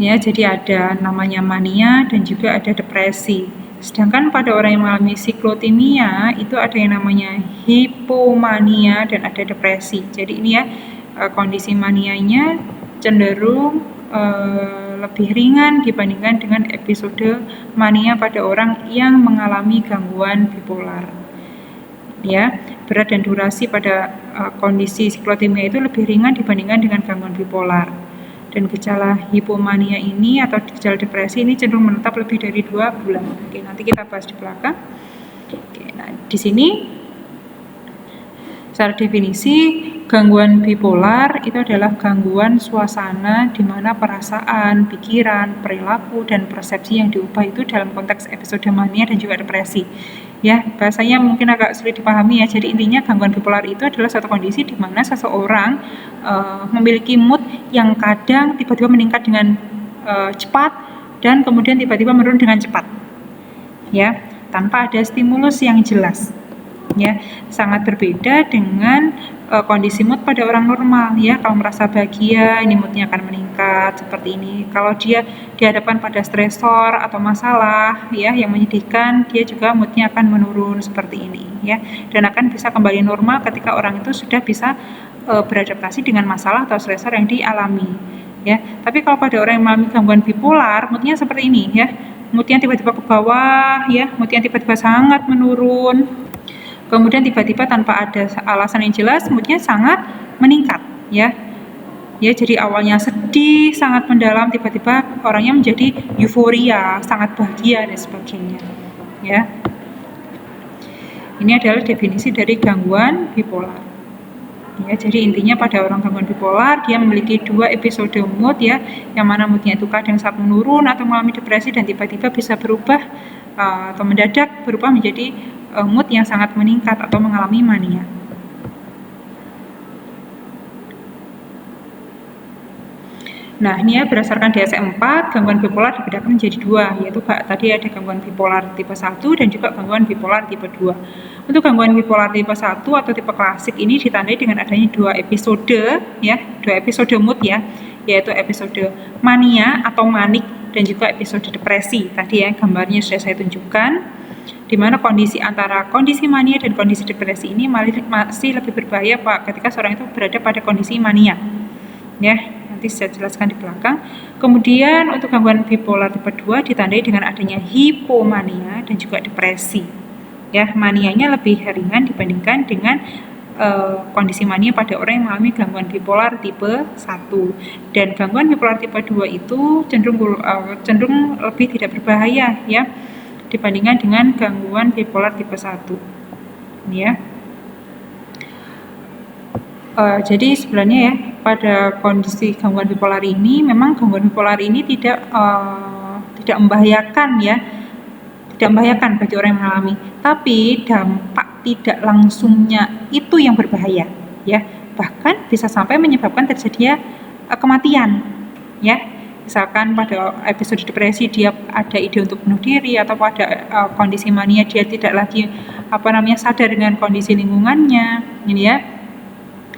Ya, jadi ada namanya mania dan juga ada depresi. Sedangkan pada orang yang mengalami siklotimia itu ada yang namanya hipomania dan ada depresi. Jadi ini ya, kondisi manianya cenderung lebih ringan dibandingkan dengan episode mania pada orang yang mengalami gangguan bipolar. Ya, berat dan durasi pada kondisi siklotimia itu lebih ringan dibandingkan dengan gangguan bipolar. Dan gejala hipomania ini atau gejala depresi ini cenderung menetap lebih dari 2 bulan. Oke, nanti kita bahas di belakang. Oke, nah di sini secara definisi gangguan bipolar itu adalah gangguan suasana di mana perasaan, pikiran, perilaku, dan persepsi yang diubah itu dalam konteks episode mania dan juga depresi. Ya, bahasanya mungkin agak sulit dipahami ya. Jadi intinya gangguan bipolar itu adalah suatu kondisi di mana seseorang memiliki mood yang kadang tiba-tiba meningkat dengan cepat dan kemudian tiba-tiba menurun dengan cepat. Ya, tanpa ada stimulus yang jelas. ya. Sangat berbeda dengan kondisi mood pada orang normal, ya. Kalau merasa bahagia, ini moodnya akan meningkat seperti ini. Kalau dia dihadapkan pada stresor atau masalah, ya, yang menyedihkan, dia juga moodnya akan menurun seperti ini, ya. Dan akan bisa kembali normal ketika orang itu sudah bisa beradaptasi dengan masalah atau stresor yang dialami, ya. Tapi kalau pada orang yang mengalami gangguan bipolar, moodnya seperti ini, ya. Moodnya tiba-tiba ke bawah, ya. Moodnya tiba-tiba sangat menurun. Kemudian tiba-tiba tanpa ada alasan yang jelas, moodnya sangat meningkat, ya. Ya, jadi awalnya sedih, sangat mendalam, tiba-tiba orangnya menjadi euforia, sangat bahagia dan sebagainya, ya. Ini adalah definisi dari gangguan bipolar. Ya, jadi intinya pada orang gangguan bipolar, dia memiliki 2 episode mood, ya, yang mana moodnya itu kadang saat menurun atau mengalami depresi dan tiba-tiba bisa berubah atau mendadak berubah menjadi mood yang sangat meningkat atau mengalami mania. Nah, ini ya berdasarkan DSM-4, gangguan bipolar dibedakan menjadi 2, yaitu tadi ada gangguan bipolar tipe 1 dan juga gangguan bipolar tipe 2. Untuk gangguan bipolar tipe 1 atau tipe klasik ini ditandai dengan adanya 2 episode, ya, 2 episode mood, ya, yaitu episode mania atau manik dan juga episode depresi. Tadi ya gambarnya sudah saya tunjukkan, di mana kondisi antara kondisi mania dan kondisi depresi ini masih lebih berbahaya Pak ketika seorang itu berada pada kondisi mania, ya, nanti saya jelaskan di belakang. Kemudian untuk gangguan bipolar tipe 2 ditandai dengan adanya hipomania dan juga depresi, ya. Manianya lebih ringan dibandingkan dengan kondisi mania pada orang yang mengalami gangguan bipolar tipe 1. Dan gangguan bipolar tipe 2 itu cenderung lebih tidak berbahaya, ya, dibandingkan dengan gangguan bipolar tipe 1, ya. Jadi sebenarnya ya pada kondisi gangguan bipolar ini memang gangguan bipolar ini tidak membahayakan, ya, tidak membahayakan bagi orang yang mengalami, tapi dampak tidak langsungnya itu yang berbahaya, ya, bahkan bisa sampai menyebabkan terjadinya kematian, ya. Misalkan pada episode depresi dia ada ide untuk bunuh diri, atau pada kondisi mania dia tidak lagi sadar dengan kondisi lingkungannya, ini ya.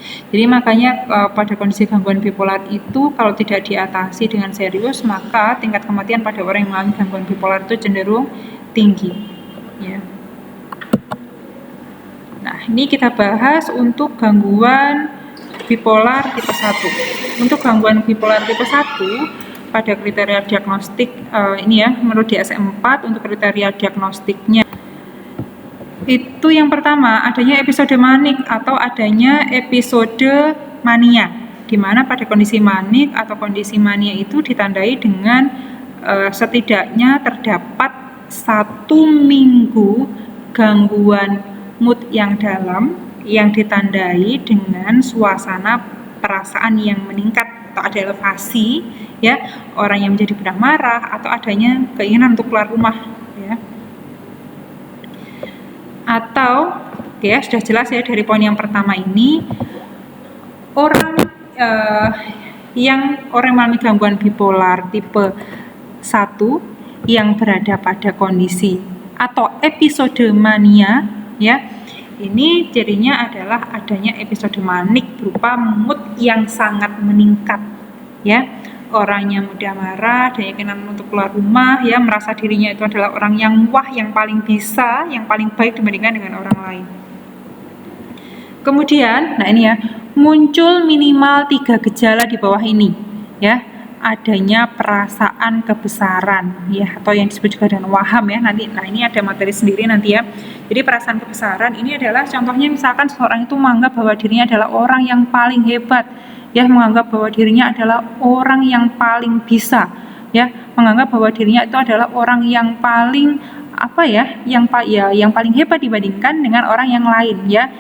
Jadi makanya pada kondisi gangguan bipolar itu kalau tidak diatasi dengan serius, maka tingkat kematian pada orang yang mengalami gangguan bipolar itu cenderung tinggi, ya. Nah, ini kita bahas untuk gangguan bipolar tipe 1. Untuk gangguan bipolar tipe 1 pada kriteria diagnostik ini ya, menurut DSM-4 untuk kriteria diagnostiknya itu yang pertama adanya episode manik atau adanya episode mania, di mana pada kondisi manik atau kondisi mania itu ditandai dengan setidaknya terdapat 1 minggu gangguan mood yang dalam yang ditandai dengan suasana perasaan yang meningkat atau ada elevasi, ya, orang yang menjadi mudah marah atau adanya keinginan untuk keluar rumah, ya. Atau ya sudah jelas ya dari poin yang pertama ini, orang yang mengalami gangguan bipolar tipe 1 yang berada pada kondisi atau episode mania, ya, ini cirinya adalah adanya episode manik berupa mood yang sangat meningkat, ya. Orangnya mudah marah, ada keinginan untuk keluar rumah, ya, merasa dirinya itu adalah orang yang wah, yang paling bisa, yang paling baik dibandingkan dengan orang lain. Kemudian, nah ini ya, muncul minimal 3 gejala di bawah ini, ya. Adanya perasaan kebesaran, ya, atau yang disebut juga dengan waham, ya. Nanti, nah ini ada materi sendiri nanti ya. Jadi perasaan kebesaran ini adalah contohnya misalkan seorang itu menganggap bahwa dirinya adalah orang yang paling hebat, ya, menganggap bahwa dirinya adalah orang yang paling bisa, ya, menganggap bahwa dirinya itu adalah orang yang paling yang paling hebat dibandingkan dengan orang yang lain, ya.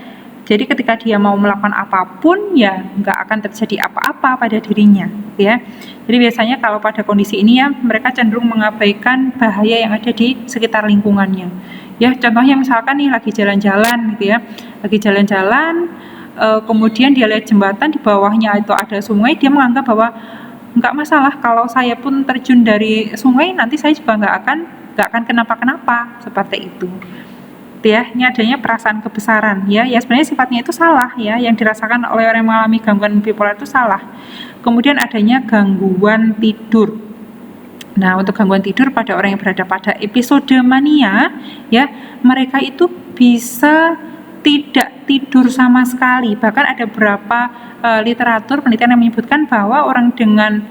Jadi ketika dia mau melakukan apapun, ya nggak akan terjadi apa-apa pada dirinya, ya. Jadi biasanya kalau pada kondisi ini ya mereka cenderung mengabaikan bahaya yang ada di sekitar lingkungannya, ya. Contohnya misalkan nih lagi jalan-jalan gitu ya, lagi jalan-jalan kemudian dia lihat jembatan, di bawahnya itu ada sungai, dia menganggap bahwa nggak masalah kalau saya pun terjun dari sungai, nanti saya juga nggak akan kenapa-kenapa, seperti itu. ya. Ini adanya perasaan kebesaran ya. Ya sebenarnya sifatnya itu salah ya. Yang dirasakan oleh orang yang mengalami gangguan bipolar itu salah. Kemudian adanya gangguan tidur. Nah, untuk gangguan tidur pada orang yang berada pada episode mania ya, mereka itu bisa tidak tidur sama sekali. Bahkan ada beberapa literatur penelitian yang menyebutkan bahwa orang dengan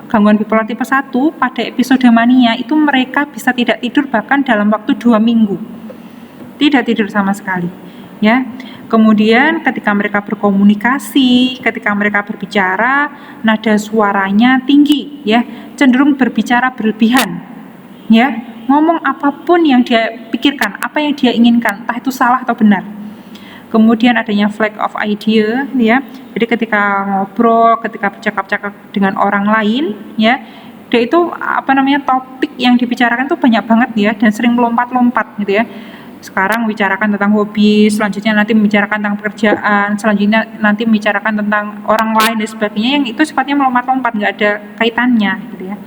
gangguan bipolar tipe 1 pada episode mania itu mereka bisa tidak tidur bahkan dalam waktu 2 minggu. Tidak tidur sama sekali ya. Kemudian ketika mereka berkomunikasi, ketika mereka berbicara, nada suaranya tinggi ya, cenderung berbicara berlebihan ya, ngomong apapun yang dia pikirkan, apa yang dia inginkan, entah itu salah atau benar. Kemudian adanya flash of idea ya, jadi ketika ngobrol, ketika bercakap-cakap dengan orang lain ya, dia itu topik yang dibicarakan tuh banyak banget ya, dan sering melompat-lompat gitu ya. Sekarang membicarakan tentang hobi, selanjutnya nanti membicarakan tentang pekerjaan, selanjutnya nanti membicarakan tentang orang lain dan sebagainya, yang itu sifatnya melompat-lompat, nggak ada kaitannya gitu ya.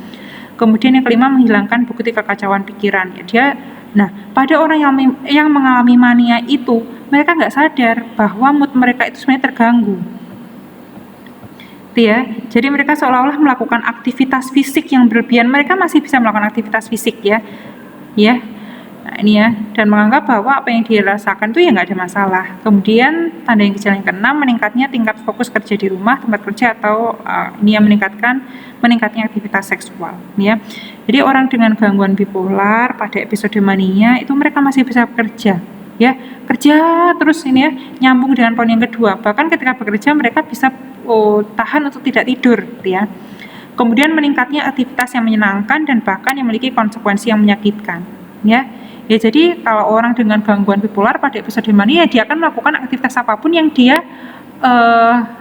Kemudian yang kelima, menghilangkan bukti kekacauan pikiran ya. Nah, pada orang yang mengalami mania itu, mereka nggak sadar bahwa mood mereka itu sebenarnya terganggu ya. Jadi mereka seolah-olah melakukan aktivitas fisik yang berlebihan, mereka masih bisa melakukan aktivitas fisik ya. Nah, ini ya, dan menganggap bahwa apa yang dirasakan itu ya nggak ada masalah. Kemudian tanda yang gejala yang keenam, meningkatnya tingkat fokus kerja di rumah, tempat kerja, atau ini yang meningkatnya aktivitas seksual ya. Jadi orang dengan gangguan bipolar pada episode mania itu mereka masih bisa bekerja ya, kerja terus ini ya, nyambung dengan poin yang kedua. Bahkan ketika bekerja mereka bisa tahan untuk tidak tidur ya. Kemudian meningkatnya aktivitas yang menyenangkan dan bahkan yang memiliki konsekuensi yang menyakitkan ya. Ya, jadi kalau orang dengan gangguan bipolar pada episode mania, dia akan melakukan aktivitas apapun yang dia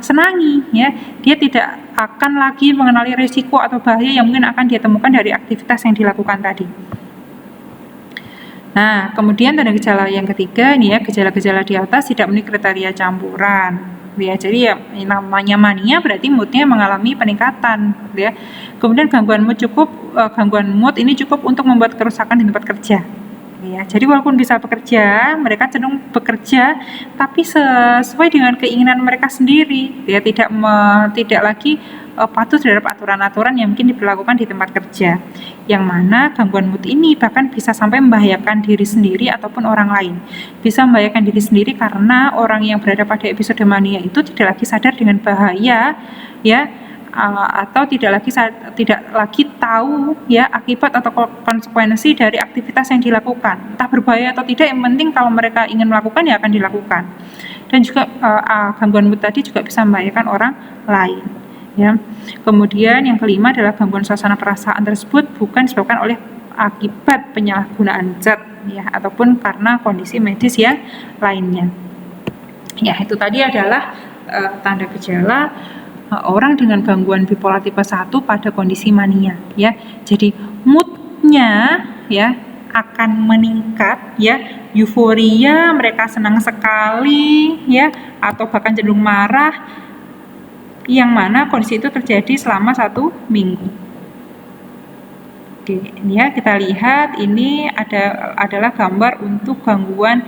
senangi ya. Dia tidak akan lagi mengenali risiko atau bahaya yang mungkin akan dia temukan dari aktivitas yang dilakukan tadi. Nah, kemudian tanda gejala yang ketiga nih ya, gejala-gejala di atas tidak memenuhi kriteria campuran ya. Jadi ya namanya mania berarti moodnya mengalami peningkatan ya. Kemudian gangguan mood ini cukup untuk membuat kerusakan di tempat kerja ya. Jadi walaupun bisa bekerja, mereka cenderung bekerja tapi sesuai dengan keinginan mereka sendiri ya, tidak lagi patuh terhadap aturan-aturan yang mungkin diberlakukan di tempat kerja. Yang mana gangguan mood ini bahkan bisa sampai membahayakan diri sendiri ataupun orang lain. Bisa membahayakan diri sendiri karena orang yang berada pada episode mania itu tidak lagi sadar dengan bahaya ya, atau tidak lagi tahu ya akibat atau konsekuensi dari aktivitas yang dilakukan, entah berbahaya atau tidak, yang penting kalau mereka ingin melakukan ya akan dilakukan. Dan juga gangguan mood tadi juga bisa membahayakan orang lain ya. Kemudian yang kelima adalah gangguan suasana perasaan tersebut bukan disebabkan oleh akibat penyalahgunaan zat ya, ataupun karena kondisi medis yang lainnya ya. Itu tadi adalah tanda gejala orang dengan gangguan bipolar tipe 1 pada kondisi mania ya. Jadi moodnya ya akan meningkat ya, euforia, mereka senang sekali ya, atau bahkan cenderung marah, yang mana kondisi itu terjadi selama 1 minggu. Oke, ini ya, kita lihat ini adalah gambar untuk gangguan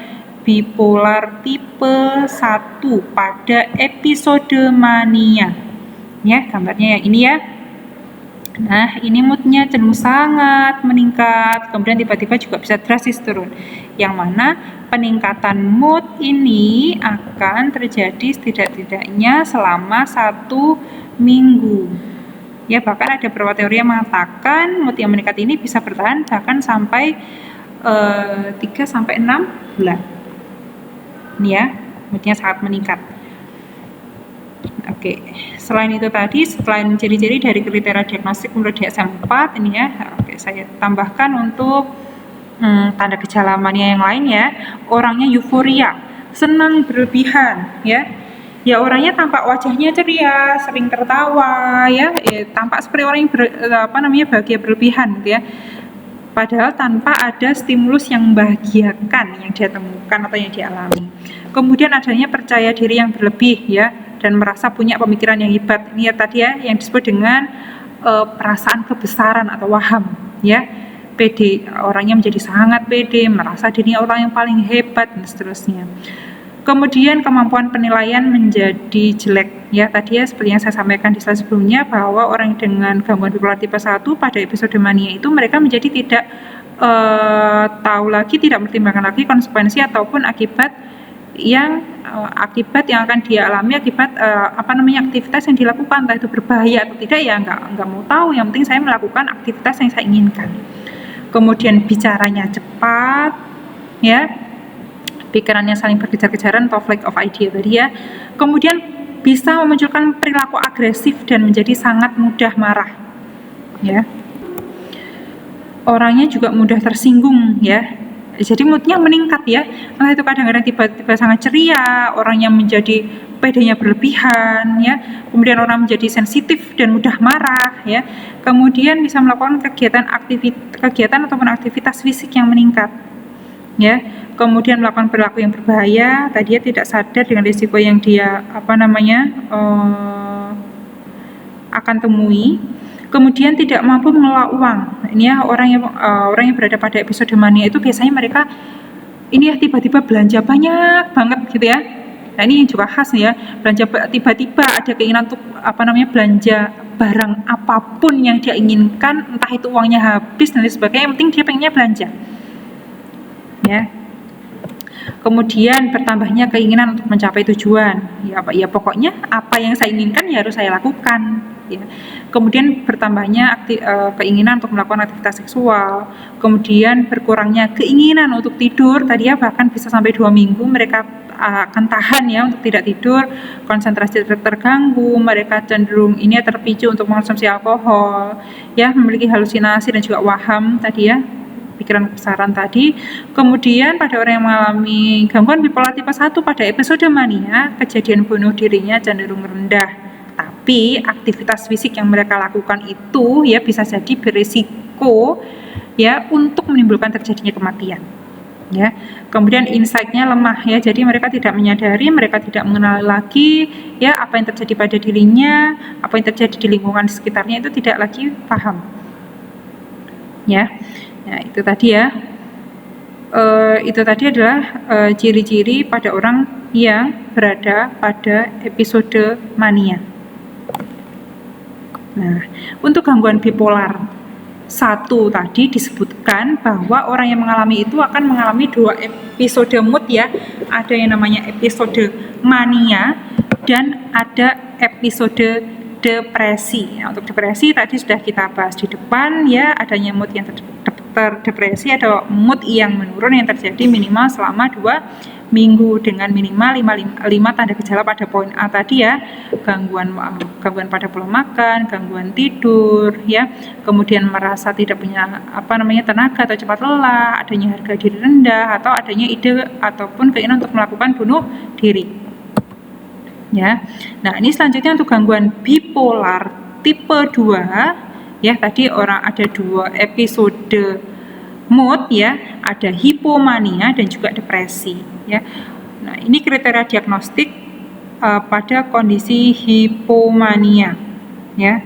bipolar tipe 1 pada episode mania ya, gambarnya yang ini ya. Nah, ini moodnya cenderung sangat meningkat, kemudian tiba-tiba juga bisa drastis turun, yang mana peningkatan mood ini akan terjadi setidak-tidaknya selama 1 minggu ya. Bahkan ada beberapa teori yang mengatakan mood yang meningkat ini bisa bertahan bahkan sampai 3-6 bulan ini ya, moodnya sangat meningkat. Oke, selain itu tadi, selain ciri-ciri dari kriteria diagnostik menurut DSM-4 ini ya, oke, saya tambahkan untuk tanda gejala mania yang lain ya. Orangnya euforia, senang berlebihan ya. Ya, orangnya tampak wajahnya ceria, sering tertawa ya, tampak seperti orang yang bahagia berlebihan gitu ya. Padahal tanpa ada stimulus yang membahagiakan yang dia temukan atau yang dialami. Kemudian adanya percaya diri yang berlebih ya, dan merasa punya pemikiran yang hebat. Ini ya tadi ya yang disebut dengan perasaan kebesaran atau waham ya. pede, orangnya menjadi sangat pede, merasa dirinya orang yang paling hebat dan seterusnya. Kemudian kemampuan penilaian menjadi jelek. Ya, tadi ya seperti yang saya sampaikan di slide sebelumnya bahwa orang dengan gangguan bipolar tipe 1 pada episode mania itu mereka menjadi tidak tahu lagi, tidak mempertimbangkan lagi konsekuensi ataupun akibat yang akan dia alami akibat aktivitas yang dilakukan, entah itu berbahaya atau tidak ya nggak mau tahu, yang penting saya melakukan aktivitas yang saya inginkan. Kemudian bicaranya cepat, ya, pikirannya saling berkejar-kejaran atau flight of idea tadi ya. Kemudian bisa memunculkan perilaku agresif dan menjadi sangat mudah marah, ya. Orangnya juga mudah tersinggung, ya. Jadi moodnya meningkat ya. Entah itu kadang-kadang tiba-tiba sangat ceria, orangnya menjadi pedenya berlebihan, ya. Kemudian orang menjadi sensitif dan mudah marah, ya. Kemudian bisa melakukan kegiatan ataupun aktivitas fisik yang meningkat, ya. Kemudian melakukan perilaku yang berbahaya, tadi dia tidak sadar dengan risiko yang dia akan temui. Kemudian tidak mampu mengelola uang. Ini ya orang yang berada pada episode mania itu biasanya mereka ini ya tiba-tiba belanja banyak banget gitu ya. Nah, ini juga khas ya, belanja tiba-tiba ada keinginan untuk belanja barang apapun yang dia inginkan, entah itu uangnya habis dan sebagainya, yang penting dia pengennya belanja. Ya. Kemudian bertambahnya keinginan untuk mencapai tujuan. Ya pokoknya apa yang saya inginkan ya harus saya lakukan, ya. Kemudian bertambahnya keinginan untuk melakukan aktivitas seksual. Kemudian berkurangnya keinginan untuk tidur, tadi ya bahkan bisa sampai 2 minggu mereka akan tahan ya untuk tidak tidur, konsentrasi terganggu, mereka cenderung terpicu untuk mengonsumsi alkohol, ya, memiliki halusinasi dan juga waham tadi ya, pikiran kebesaran tadi. Kemudian pada orang yang mengalami gangguan bipolar tipe 1 pada episode mania, kejadian bunuh dirinya cenderung rendah. Tapi aktivitas fisik yang mereka lakukan itu ya bisa jadi berisiko ya untuk menimbulkan terjadinya kematian. Ya. Kemudian insight-nya lemah ya. Jadi mereka tidak menyadari, mereka tidak mengenal lagi ya apa yang terjadi pada dirinya, apa yang terjadi di lingkungan sekitarnya itu tidak lagi paham. Ya. Nah, itu tadi ya. Itu tadi adalah ciri-ciri pada orang yang berada pada episode mania. Nah, untuk gangguan bipolar 1 tadi disebutkan bahwa orang yang mengalami itu akan mengalami 2 episode mood ya. Ada yang namanya episode mania dan ada episode depresi. Nah, untuk depresi tadi sudah kita bahas di depan ya, adanya mood yang terdepresi atau mood yang menurun yang terjadi minimal selama 2 minggu dengan minimal 5 tanda gejala pada poin A tadi ya, gangguan pada pola makan, gangguan tidur ya, kemudian merasa tidak punya tenaga atau cepat lelah, adanya harga diri rendah, atau adanya ide ataupun keinginan untuk melakukan bunuh diri. Ya. Nah, ini selanjutnya untuk gangguan bipolar tipe 2 ya, tadi orang ada 2 episode mood ya, ada hipomania dan juga depresi ya. Nah, ini kriteria diagnostik pada kondisi hipomania ya.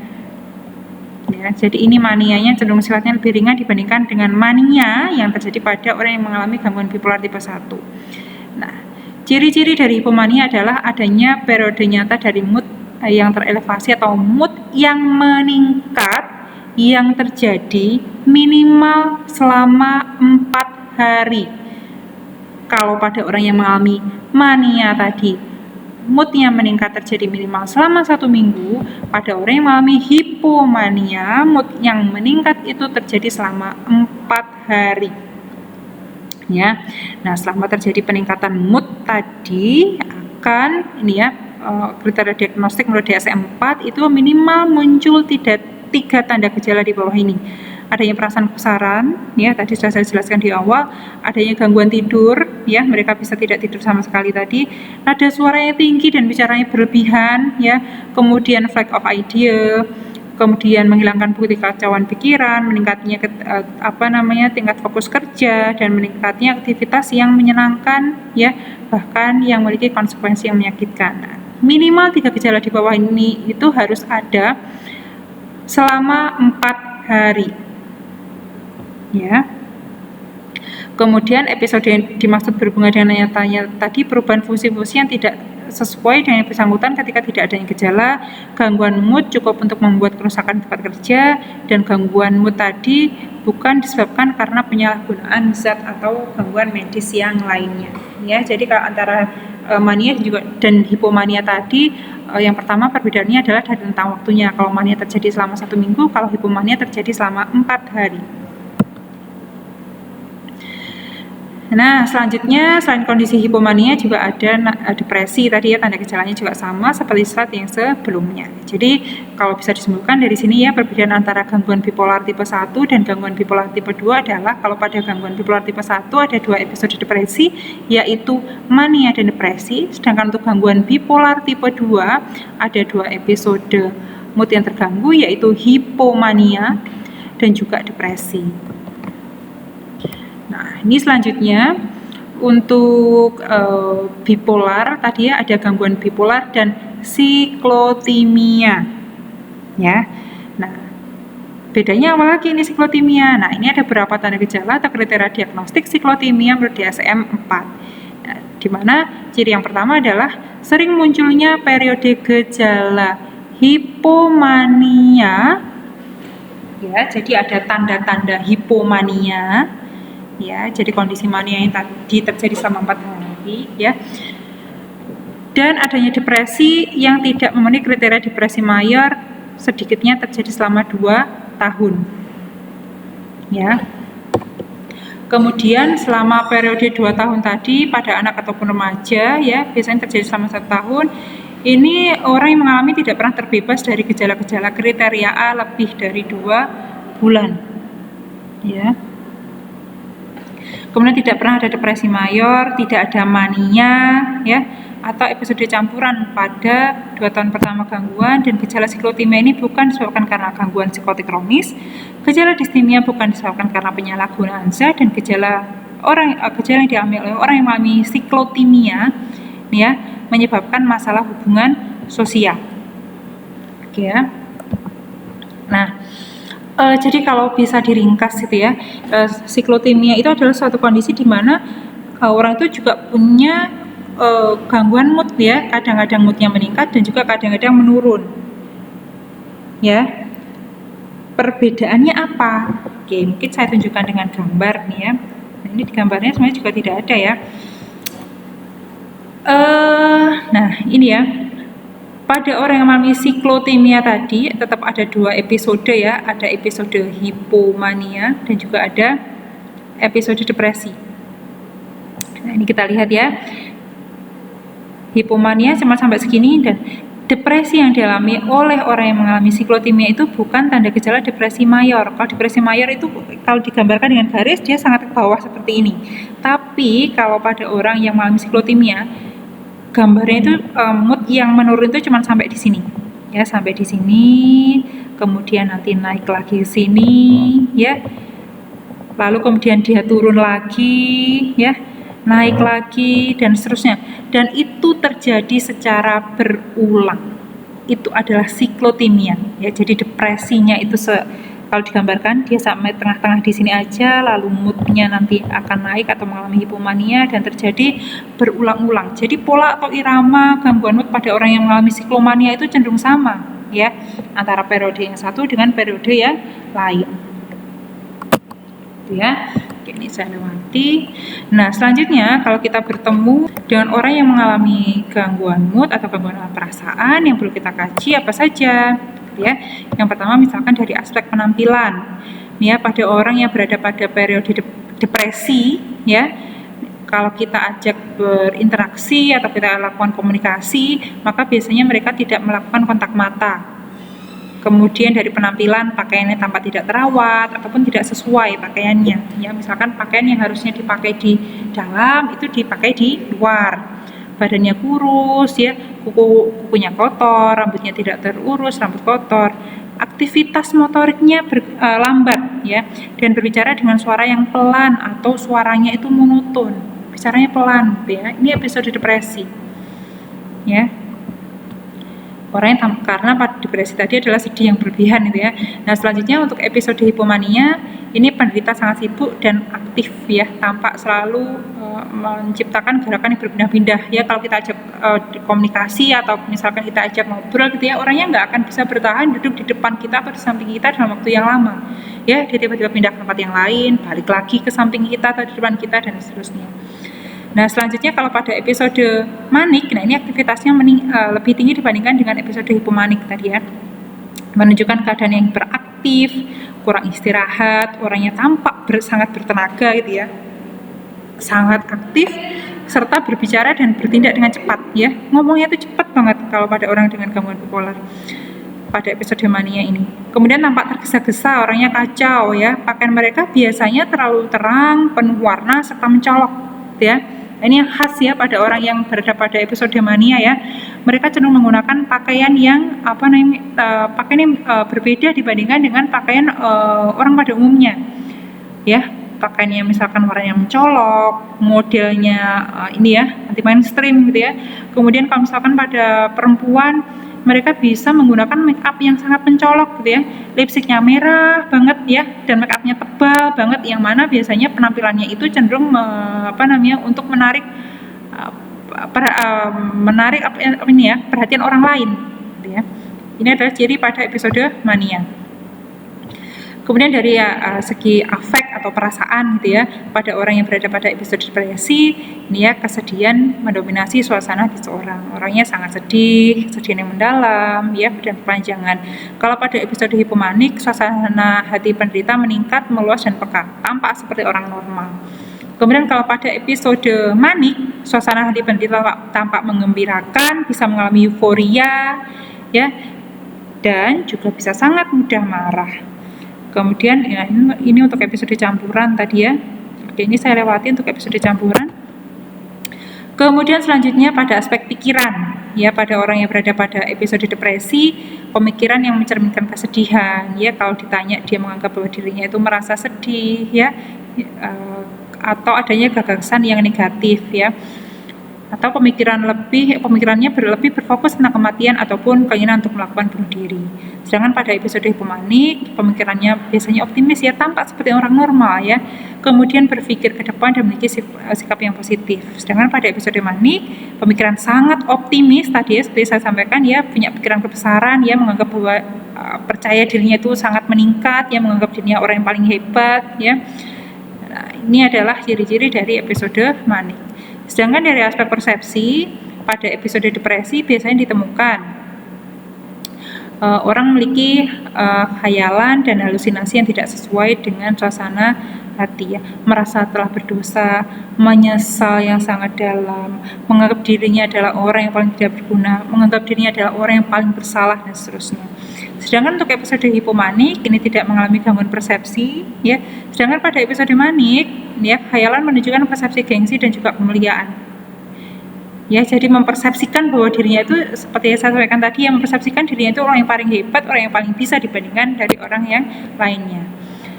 Ya, jadi ini manianya cenderung sifatnya lebih ringan dibandingkan dengan mania yang terjadi pada orang yang mengalami gangguan bipolar tipe 1. Nah, ciri-ciri dari hipomania adalah adanya periode nyata dari mood yang terelevasi atau mood yang meningkat yang terjadi minimal selama 4 hari. Kalau pada orang yang mengalami mania tadi, moodnya meningkat terjadi minimal selama 1 minggu. Pada orang yang mengalami hipomania, mood yang meningkat itu terjadi selama 4 hari. Ya, nah selama terjadi peningkatan mood tadi akan kriteria diagnostik menurut DSM-4 itu minimal muncul 3 tanda gejala di bawah ini. Adanya perasaan kebesaran, ya tadi sudah saya jelaskan di awal. Adanya gangguan tidur, ya mereka bisa tidak tidur sama sekali tadi. Nada suaranya tinggi dan bicaranya berlebihan, ya. Kemudian flight of idea, kemudian menghilangkan bukti kekacauan pikiran, meningkatnya tingkat fokus kerja, dan meningkatnya aktivitas yang menyenangkan, ya bahkan yang memiliki konsekuensi yang menyakitkan. Nah, minimal 3 gejala di bawah ini itu harus ada selama 4 hari. ya. Kemudian episode yang dimaksud berhubungan dengan nyatanya tadi perubahan fungsi-fungsi yang tidak sesuai dengan yang bersangkutan ketika tidak adanya gejala, gangguan mood cukup untuk membuat kerusakan tempat kerja, dan gangguan mood tadi bukan disebabkan karena penyalahgunaan zat atau gangguan medis yang lainnya. Ya, jadi kalau antara mania juga dan hipomania tadi, yang pertama perbedaannya adalah dari rentang waktunya. Kalau mania terjadi selama 1 minggu, kalau hipomania terjadi selama 4 hari. Nah, selanjutnya selain kondisi hipomania juga ada depresi tadi ya, tanda gejalanya juga sama seperti slide yang sebelumnya. Jadi kalau bisa disimpulkan dari sini ya, perbedaan antara gangguan bipolar tipe 1 dan gangguan bipolar tipe 2 adalah kalau pada gangguan bipolar tipe 1 ada 2 episode depresi, yaitu mania dan depresi, sedangkan untuk gangguan bipolar tipe 2 ada 2 episode mood yang terganggu, yaitu hipomania dan juga depresi. Nah, ini selanjutnya untuk bipolar tadi ya, ada gangguan bipolar dan siklotimia ya. Nah, bedanya apa lagi ini siklotimia? Nah, ini ada beberapa tanda gejala atau kriteria diagnostik siklotimia menurut DSM-4. Nah, di mana ciri yang pertama adalah sering munculnya periode gejala hipomania ya, jadi ada tanda-tanda hipomania ya, jadi kondisi mania yang tadi terjadi selama 4 hari ya, dan adanya depresi yang tidak memenuhi kriteria depresi mayor sedikitnya terjadi selama 2 tahun ya. Kemudian selama periode 2 tahun tadi pada anak ataupun remaja ya, biasanya terjadi selama 1 tahun. Ini orang yang mengalami tidak pernah terbebas dari gejala-gejala kriteria A lebih dari 2 bulan ya. Kemudian tidak pernah ada depresi mayor, tidak ada mania ya, atau episode campuran pada 2 tahun pertama gangguan, dan gejala siklotimia ini bukan disebabkan karena gangguan psikotik kronis, gejala distimia bukan disebabkan karena penyalahgunaan zat, dan gejala yang dialami oleh orang yang mengalami siklotimia ya, menyebabkan masalah hubungan sosial. Oke ya. Nah, jadi kalau bisa diringkas gitu ya, siklotimia itu adalah suatu kondisi di mana orang itu juga punya gangguan mood ya, kadang-kadang moodnya meningkat dan juga kadang-kadang menurun ya. Perbedaannya apa? Oke, mungkin saya tunjukkan dengan gambar nih ya. Nah, ini di gambarnya sebenarnya juga tidak ada ya. Nah ini ya, pada orang yang mengalami siklotimia tadi tetap ada 2 episode ya, ada episode hipomania dan juga ada episode depresi. Nah ini kita lihat ya, hipomania cuma sampai segini, dan depresi yang dialami oleh orang yang mengalami siklotimia itu bukan tanda gejala depresi mayor. Kalau depresi mayor itu kalau digambarkan dengan garis dia sangat ke bawah seperti ini. Tapi kalau pada orang yang mengalami siklotimia, gambarnya itu mood yang menurun itu cuma sampai di sini ya, sampai di sini, kemudian nanti naik lagi ke sini ya, lalu kemudian dia turun lagi ya, naik lagi dan seterusnya, dan itu terjadi secara berulang. Itu adalah siklotimia ya. Jadi depresinya itu kalau digambarkan dia sampai tengah-tengah di sini aja, lalu moodnya nanti akan naik atau mengalami hipomania dan terjadi berulang-ulang. Jadi pola atau irama gangguan mood pada orang yang mengalami siklomania itu cenderung sama ya, antara periode yang satu dengan periode yang lain. Itu ya. Oke, ini saya lewati. Nah, selanjutnya kalau kita bertemu dengan orang yang mengalami gangguan mood atau gangguan perasaan, yang perlu kita kaji apa saja? Ya, yang pertama misalkan dari aspek penampilan ya, pada orang yang berada pada periode depresi ya, kalau kita ajak berinteraksi atau kita lakukan komunikasi, maka biasanya mereka tidak melakukan kontak mata. Kemudian dari penampilan, pakaiannya tampak tidak terawat ataupun tidak sesuai pakaiannya ya, misalkan pakaian yang harusnya dipakai di dalam itu dipakai di luar, badannya kurus ya, kukunya kotor, rambutnya tidak terurus, rambut kotor, aktivitas motoriknya lambat ya, dan berbicara dengan suara yang pelan atau suaranya itu monoton, bicaranya pelan ya. Ini episode depresi ya. karena pada depresi tadi adalah sedih yang berlebihan gitu ya. Nah, selanjutnya untuk episode hipomania, ini penderita sangat sibuk dan aktif ya, tampak selalu menciptakan gerakan yang berpindah-pindah ya. Kalau kita ajak komunikasi atau misalkan kita ajak ngobrol gitu ya, orangnya nggak akan bisa bertahan duduk di depan kita atau di samping kita dalam waktu yang lama ya. Dia tiba-tiba pindah ke tempat yang lain, balik lagi ke samping kita atau di depan kita dan seterusnya. Nah, selanjutnya kalau pada episode manik, nah ini aktivitasnya lebih tinggi dibandingkan dengan episode hipomanik tadi ya. Menunjukkan keadaan yang beraktif, kurang istirahat, orangnya tampak sangat bertenaga gitu ya. Sangat aktif, serta berbicara dan bertindak dengan cepat ya. Ngomongnya itu cepat banget kalau pada orang dengan gangguan bipolar pada episode mania ini. Kemudian tampak tergesa-gesa, orangnya kacau ya. Pakaian mereka biasanya terlalu terang, penuh warna, serta mencolok ya. Ini yang khas ya pada orang yang berada pada episode mania ya. Mereka cenderung menggunakan pakaian yang pakaian yang berbeda dibandingkan dengan pakaian orang pada umumnya. Ya, pakaiannya misalkan warnanya mencolok, modelnya ini ya, anti mainstream gitu ya. Kemudian kalau misalkan pada perempuan, mereka bisa menggunakan make up yang sangat mencolok gitu ya, lipstiknya merah banget ya, dan make upnya tebal banget, yang mana biasanya penampilannya itu cenderung untuk menarik perhatian orang lain gitu ya. Ini adalah ciri pada episode mania. Kemudian dari segi afek atau perasaan gitu ya, pada orang yang berada pada episode depresi, ini ya kesedihan mendominasi suasana di seorang. Orangnya sangat sedih yang mendalam ya, dan berkepanjangan. Kalau pada episode hipomanik, suasana hati penderita meningkat, meluas dan peka, tampak seperti orang normal. Kemudian kalau pada episode manik, suasana hati penderita tampak menggembirakan, bisa mengalami euforia ya, dan juga bisa sangat mudah marah. Kemudian ya, ini untuk episode campuran tadi ya. Oke, ini saya lewati untuk episode campuran. Kemudian selanjutnya pada aspek pikiran ya, pada orang yang berada pada episode depresi, pemikiran yang mencerminkan kesedihan ya. Kalau ditanya, dia menganggap bahwa dirinya itu merasa sedih ya, atau adanya gagasan yang negatif ya, atau pemikirannya lebih berfokus tentang kematian ataupun keinginan untuk melakukan bunuh diri. Sedangkan pada episode hipomanik, pemikirannya biasanya optimis ya, tampak seperti orang normal ya, kemudian berpikir ke depan dan memiliki sikap yang positif. Sedangkan pada episode manik, pemikiran sangat optimis tadi ya, seperti saya sampaikan ya, punya pikiran kebesaran ya, menganggap bahwa percaya dirinya itu sangat meningkat ya, menganggap dirinya orang yang paling hebat ya. Nah, ini adalah ciri-ciri dari episode manik. Sedangkan dari aspek persepsi, pada episode depresi biasanya ditemukan orang memiliki khayalan dan halusinasi yang tidak sesuai dengan suasana hati ya, merasa telah berdosa, menyesal yang sangat dalam, menganggap dirinya adalah orang yang paling tidak berguna, menganggap dirinya adalah orang yang paling bersalah dan seterusnya. Sedangkan untuk episode hipomanik ini tidak mengalami gangguan persepsi ya. Sedangkan pada episode manik ya, khayalan menunjukkan persepsi gengsi dan juga kemuliaan. Ya, jadi mempersepsikan bahwa dirinya itu seperti yang saya sampaikan tadi, yang mempersepsikan dirinya itu orang yang paling hebat, orang yang paling bisa dibandingkan dari orang yang lainnya.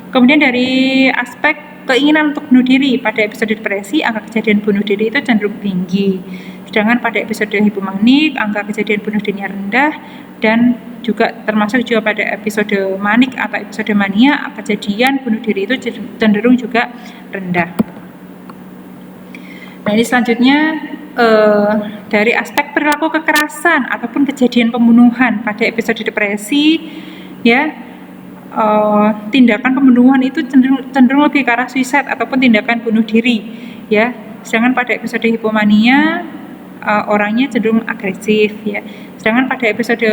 Kemudian dari aspek keinginan untuk bunuh diri, pada episode depresi angka kejadian bunuh diri itu cenderung tinggi. Sedangkan pada episode hipomanik angka kejadian bunuh dirinya rendah, dan juga termasuk juga pada episode manik atau episode mania kejadian bunuh diri itu cenderung juga rendah. Nah, ini selanjutnya dari aspek perilaku kekerasan ataupun kejadian pembunuhan pada episode depresi ya, tindakan pembunuhan itu cenderung lebih ke arah suicide ataupun tindakan bunuh diri ya. Sedangkan pada episode hipomania orangnya cenderung agresif ya. Sedangkan pada episode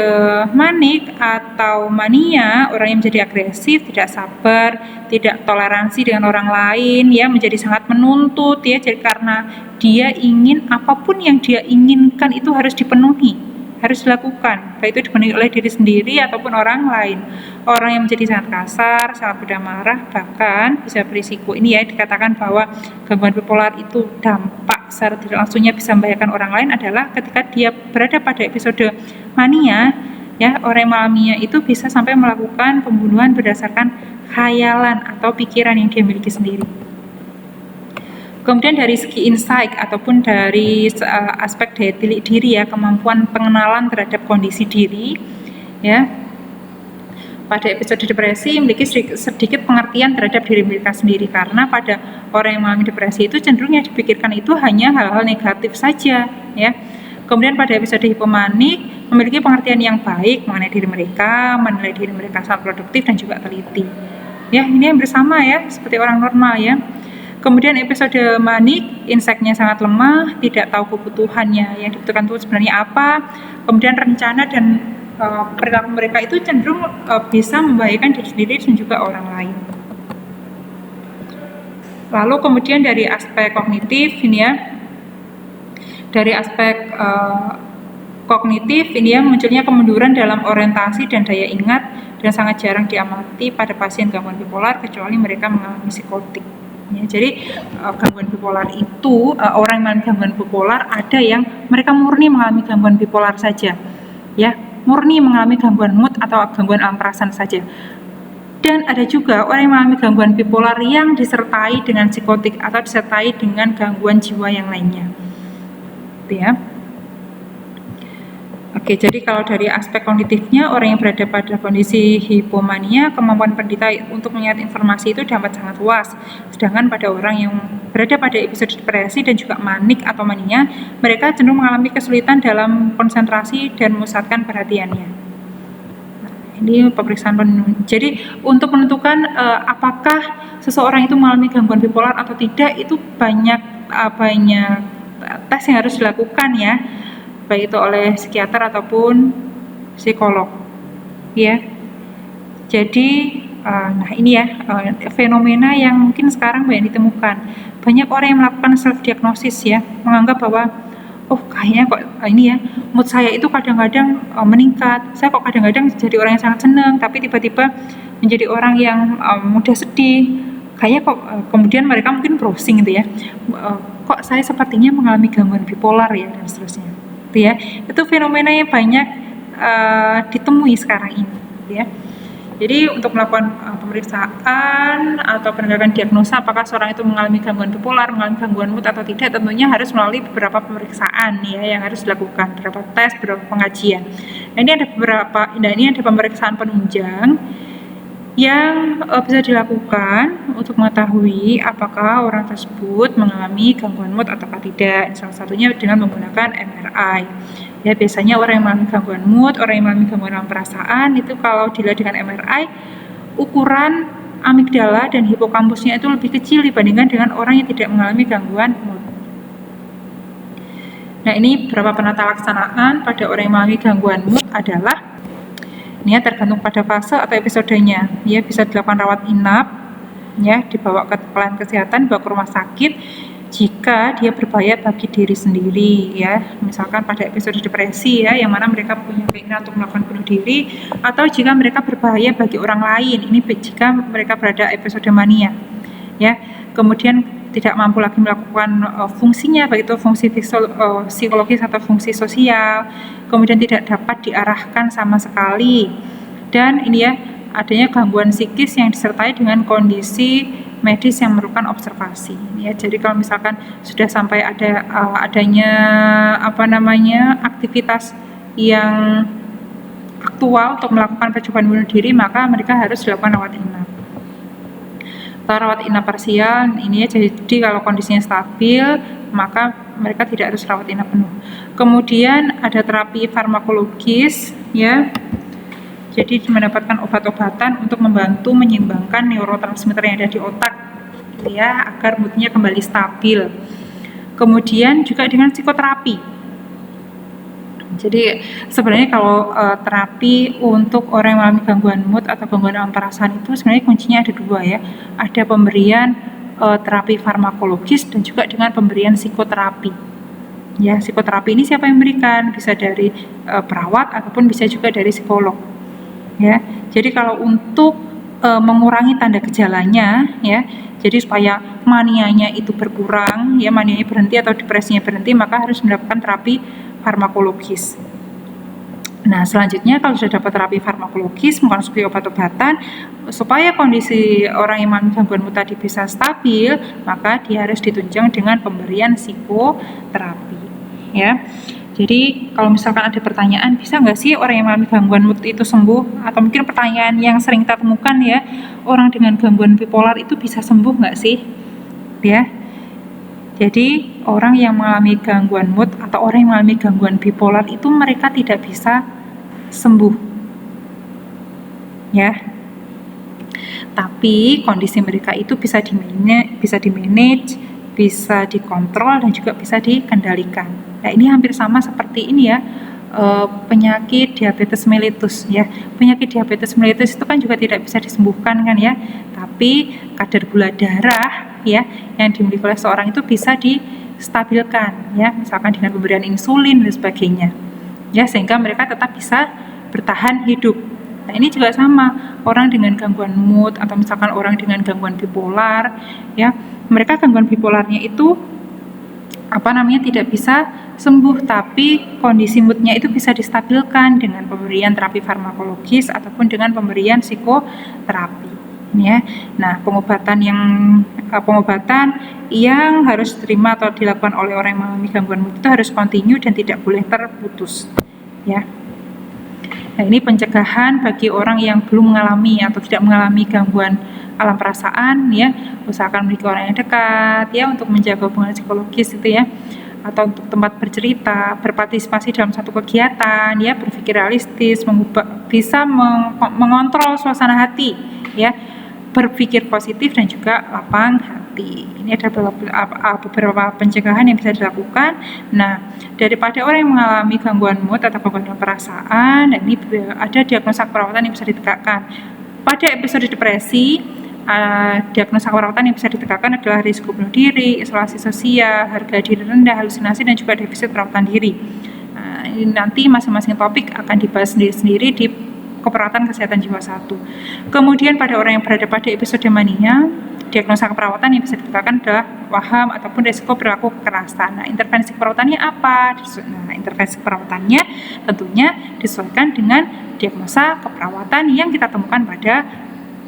manik atau mania, orang yang menjadi agresif, tidak sabar, tidak toleransi dengan orang lain ya, menjadi sangat menuntut ya. Jadi karena dia ingin apapun yang dia inginkan itu harus dipenuhi, harus dilakukan, baik itu dipenuhi oleh diri sendiri ataupun orang lain. Orang yang menjadi sangat kasar, sangat mudah marah, bahkan bisa berisiko. Ini ya, dikatakan bahwa gangguan bipolar itu dampak secara tidak langsungnya bisa membahayakan orang lain adalah ketika dia berada pada episode mania ya, orang yang mengalaminya itu bisa sampai melakukan pembunuhan berdasarkan khayalan atau pikiran yang dia miliki sendiri. Kemudian dari segi insight ataupun dari aspek daya tilik diri ya, kemampuan pengenalan terhadap kondisi diri ya. Pada episode depresi memiliki sedikit pengertian terhadap diri mereka sendiri, karena pada orang yang mengalami depresi itu cenderung yang dipikirkan itu hanya hal-hal negatif saja ya. Kemudian pada episode hipomanik memiliki pengertian yang baik mengenai diri mereka, menilai diri mereka sangat produktif dan juga teliti. Ya, ini yang bersama ya, seperti orang normal ya. Kemudian episode manik, insight-nya sangat lemah, tidak tahu kebutuhannya yang dibutuhkan itu sebenarnya apa. Kemudian rencana dan perilaku mereka itu cenderung bisa membahayakan diri sendiri dan juga orang lain. Lalu kemudian dari aspek kognitif ini ya, dari aspek kognitif ini ya, munculnya kemunduran dalam orientasi dan daya ingat dan sangat jarang diamati pada pasien gangguan bipolar kecuali mereka mengalami psikotik. Ya, jadi gangguan bipolar itu orang yang mengalami gangguan bipolar ada yang mereka murni mengalami gangguan bipolar saja, ya, murni mengalami gangguan mood atau gangguan alam perasaan saja. Dan ada juga orang yang mengalami gangguan bipolar yang disertai dengan psikotik atau disertai dengan gangguan jiwa yang lainnya. Gitu ya. Oke, jadi kalau dari aspek kognitifnya, orang yang berada pada kondisi hipomania, kemampuan penderita untuk mengingat informasi itu dapat sangat luas. Sedangkan pada orang yang berada pada episode depresi dan juga manik atau mania, mereka cenderung mengalami kesulitan dalam konsentrasi dan memusatkan perhatiannya. Ini pemeriksaan Jadi untuk menentukan apakah seseorang itu mengalami gangguan bipolar atau tidak, itu banyak tes yang harus dilakukan ya, baik itu oleh psikiater ataupun psikolog ya. Jadi nah ini ya fenomena yang mungkin sekarang banyak ditemukan. Banyak orang yang melakukan self diagnosis ya, menganggap bahwa oh kayaknya kok ini ya, mood saya itu kadang-kadang meningkat, saya kok kadang-kadang jadi orang yang sangat senang tapi tiba-tiba menjadi orang yang mudah sedih, kayaknya kok kemudian mereka mungkin browsing gitu ya, kok saya sepertinya mengalami gangguan bipolar ya, dan seterusnya. Ya, itu fenomena yang banyak ditemui sekarang ini ya. Jadi untuk melakukan pemeriksaan atau penegakan diagnosa apakah seorang itu mengalami gangguan bipolar, mengalami gangguan mood atau tidak, tentunya harus melalui beberapa pemeriksaan ya yang harus dilakukan, beberapa tes, beberapa pengajian. Nah, ini ada pemeriksaan penunjang yang bisa dilakukan untuk mengetahui apakah orang tersebut mengalami gangguan mood atau tidak. Salah satunya dengan menggunakan MRI. Ya, biasanya orang yang mengalami gangguan mood, orang yang mengalami gangguan dalam perasaan itu kalau dilihat dengan MRI, ukuran amigdala dan hipokampusnya itu lebih kecil dibandingkan dengan orang yang tidak mengalami gangguan mood. Nah, ini beberapa penata laksanaan pada orang yang mengalami gangguan mood adalah ini ya, tergantung pada fase atau episodenya. Ya, bisa dilakukan rawat inap, ya, dibawa ke pelayanan kesehatan, dibawa ke rumah sakit jika dia berbahaya bagi diri sendiri ya. Misalkan pada episode depresi ya, yang mana mereka punya keinginan untuk melakukan bunuh diri, atau jika mereka berbahaya bagi orang lain. Ini jika mereka berada episode mania. Ya. Kemudian tidak mampu lagi melakukan fungsinya, baik itu fungsi psikologis atau fungsi sosial, kemudian tidak dapat diarahkan sama sekali, dan ini ya adanya gangguan psikis yang disertai dengan kondisi medis yang memerlukan observasi ya. Jadi kalau misalkan sudah sampai adanya aktivitas yang aktual untuk melakukan percobaan bunuh diri, maka mereka harus dilakukan rawat inap. Rawat inap parsial ini ya, jadi kalau kondisinya stabil maka mereka tidak harus rawat inap penuh. Kemudian ada terapi farmakologis ya, jadi mendapatkan obat-obatan untuk membantu menyeimbangkan neurotransmitter yang ada di otak ya, agar moodnya kembali stabil. Kemudian juga dengan psikoterapi. Jadi sebenarnya kalau terapi untuk orang yang mengalami gangguan mood atau gangguan dalam perasaan itu sebenarnya kuncinya ada dua ya. Ada pemberian terapi farmakologis dan juga dengan pemberian psikoterapi. Ya, psikoterapi ini siapa yang memberikan? Bisa dari perawat ataupun bisa juga dari psikolog. Ya. Jadi kalau untuk mengurangi tanda gejalanya ya, jadi supaya manianya itu berkurang ya, manianya berhenti atau depresinya berhenti, maka harus mendapatkan terapi farmakologis. Nah, selanjutnya kalau sudah dapat terapi farmakologis, mengkonsumsi obat-obatan, supaya kondisi orang yang mengalami gangguan mood tadi bisa stabil, maka dia harus ditunjang dengan pemberian psikoterapi. Ya, jadi kalau misalkan ada pertanyaan, bisa nggak sih orang yang mengalami gangguan mood itu sembuh? Atau mungkin pertanyaan yang sering kita temukan ya, orang dengan gangguan bipolar itu bisa sembuh nggak sih? Ya, jadi orang yang mengalami gangguan mood atau orang yang mengalami gangguan bipolar itu mereka tidak bisa sembuh, ya. Tapi kondisi mereka itu bisa dimanage, bisa dikontrol dan juga bisa dikendalikan. Nah, ini hampir sama seperti ini ya, penyakit diabetes mellitus ya. Penyakit diabetes mellitus itu kan juga tidak bisa disembuhkan kan ya, tapi kadar gula darah ya yang dimiliki oleh seorang itu bisa distabilkan ya, misalkan dengan pemberian insulin dan sebagainya ya, sehingga mereka tetap bisa bertahan hidup. Nah, ini juga sama, orang dengan gangguan mood atau misalkan orang dengan gangguan bipolar ya, mereka gangguan bipolarnya itu tidak bisa sembuh, tapi kondisi moodnya itu bisa distabilkan dengan pemberian terapi farmakologis ataupun dengan pemberian psikoterapi ya. Nah, pengobatan yang harus diterima atau dilakukan oleh orang yang mengalami gangguan mood itu harus kontinu dan tidak boleh terputus ya. Nah, ini pencegahan bagi orang yang belum mengalami atau tidak mengalami gangguan alam perasaan ya, usahakan memiliki orang yang dekat ya untuk menjaga hubungan psikologis itu ya, atau untuk tempat bercerita, berpartisipasi dalam satu kegiatan ya, berpikir realistis, bisa mengontrol suasana hati ya, berpikir positif dan juga lapang hati. Ini ada beberapa pencegahan yang bisa dilakukan. Nah, daripada orang yang mengalami gangguan mood atau gangguan perasaan, ini ada diagnosa keperawatan yang bisa ditegakkan. Pada episode depresi, diagnosa keperawatan yang bisa ditegakkan adalah risiko bunuh diri, isolasi sosial, harga diri rendah, halusinasi, dan juga defisit perawatan diri. Ini nanti masing-masing topik akan dibahas sendiri-sendiri di keperawatan kesehatan jiwa 1. Kemudian pada orang yang berada pada episode mania, diagnosa keperawatan yang bisa ditegakkan adalah waham ataupun risiko perilaku kekerasan. Nah, intervensi keperawatannya apa? Nah, intervensi keperawatannya tentunya disesuaikan dengan diagnosa keperawatan yang kita temukan pada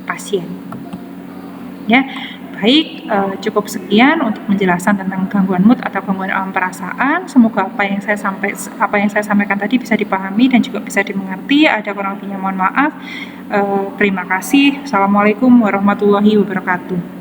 pasien. Ya, baik, cukup sekian untuk penjelasan tentang gangguan mood atau gangguan alam perasaan. Semoga apa yang saya sampaikan tadi bisa dipahami dan juga bisa dimengerti. Ada kurang lebihnya mohon maaf. Terima kasih. Assalamualaikum warahmatullahi wabarakatuh.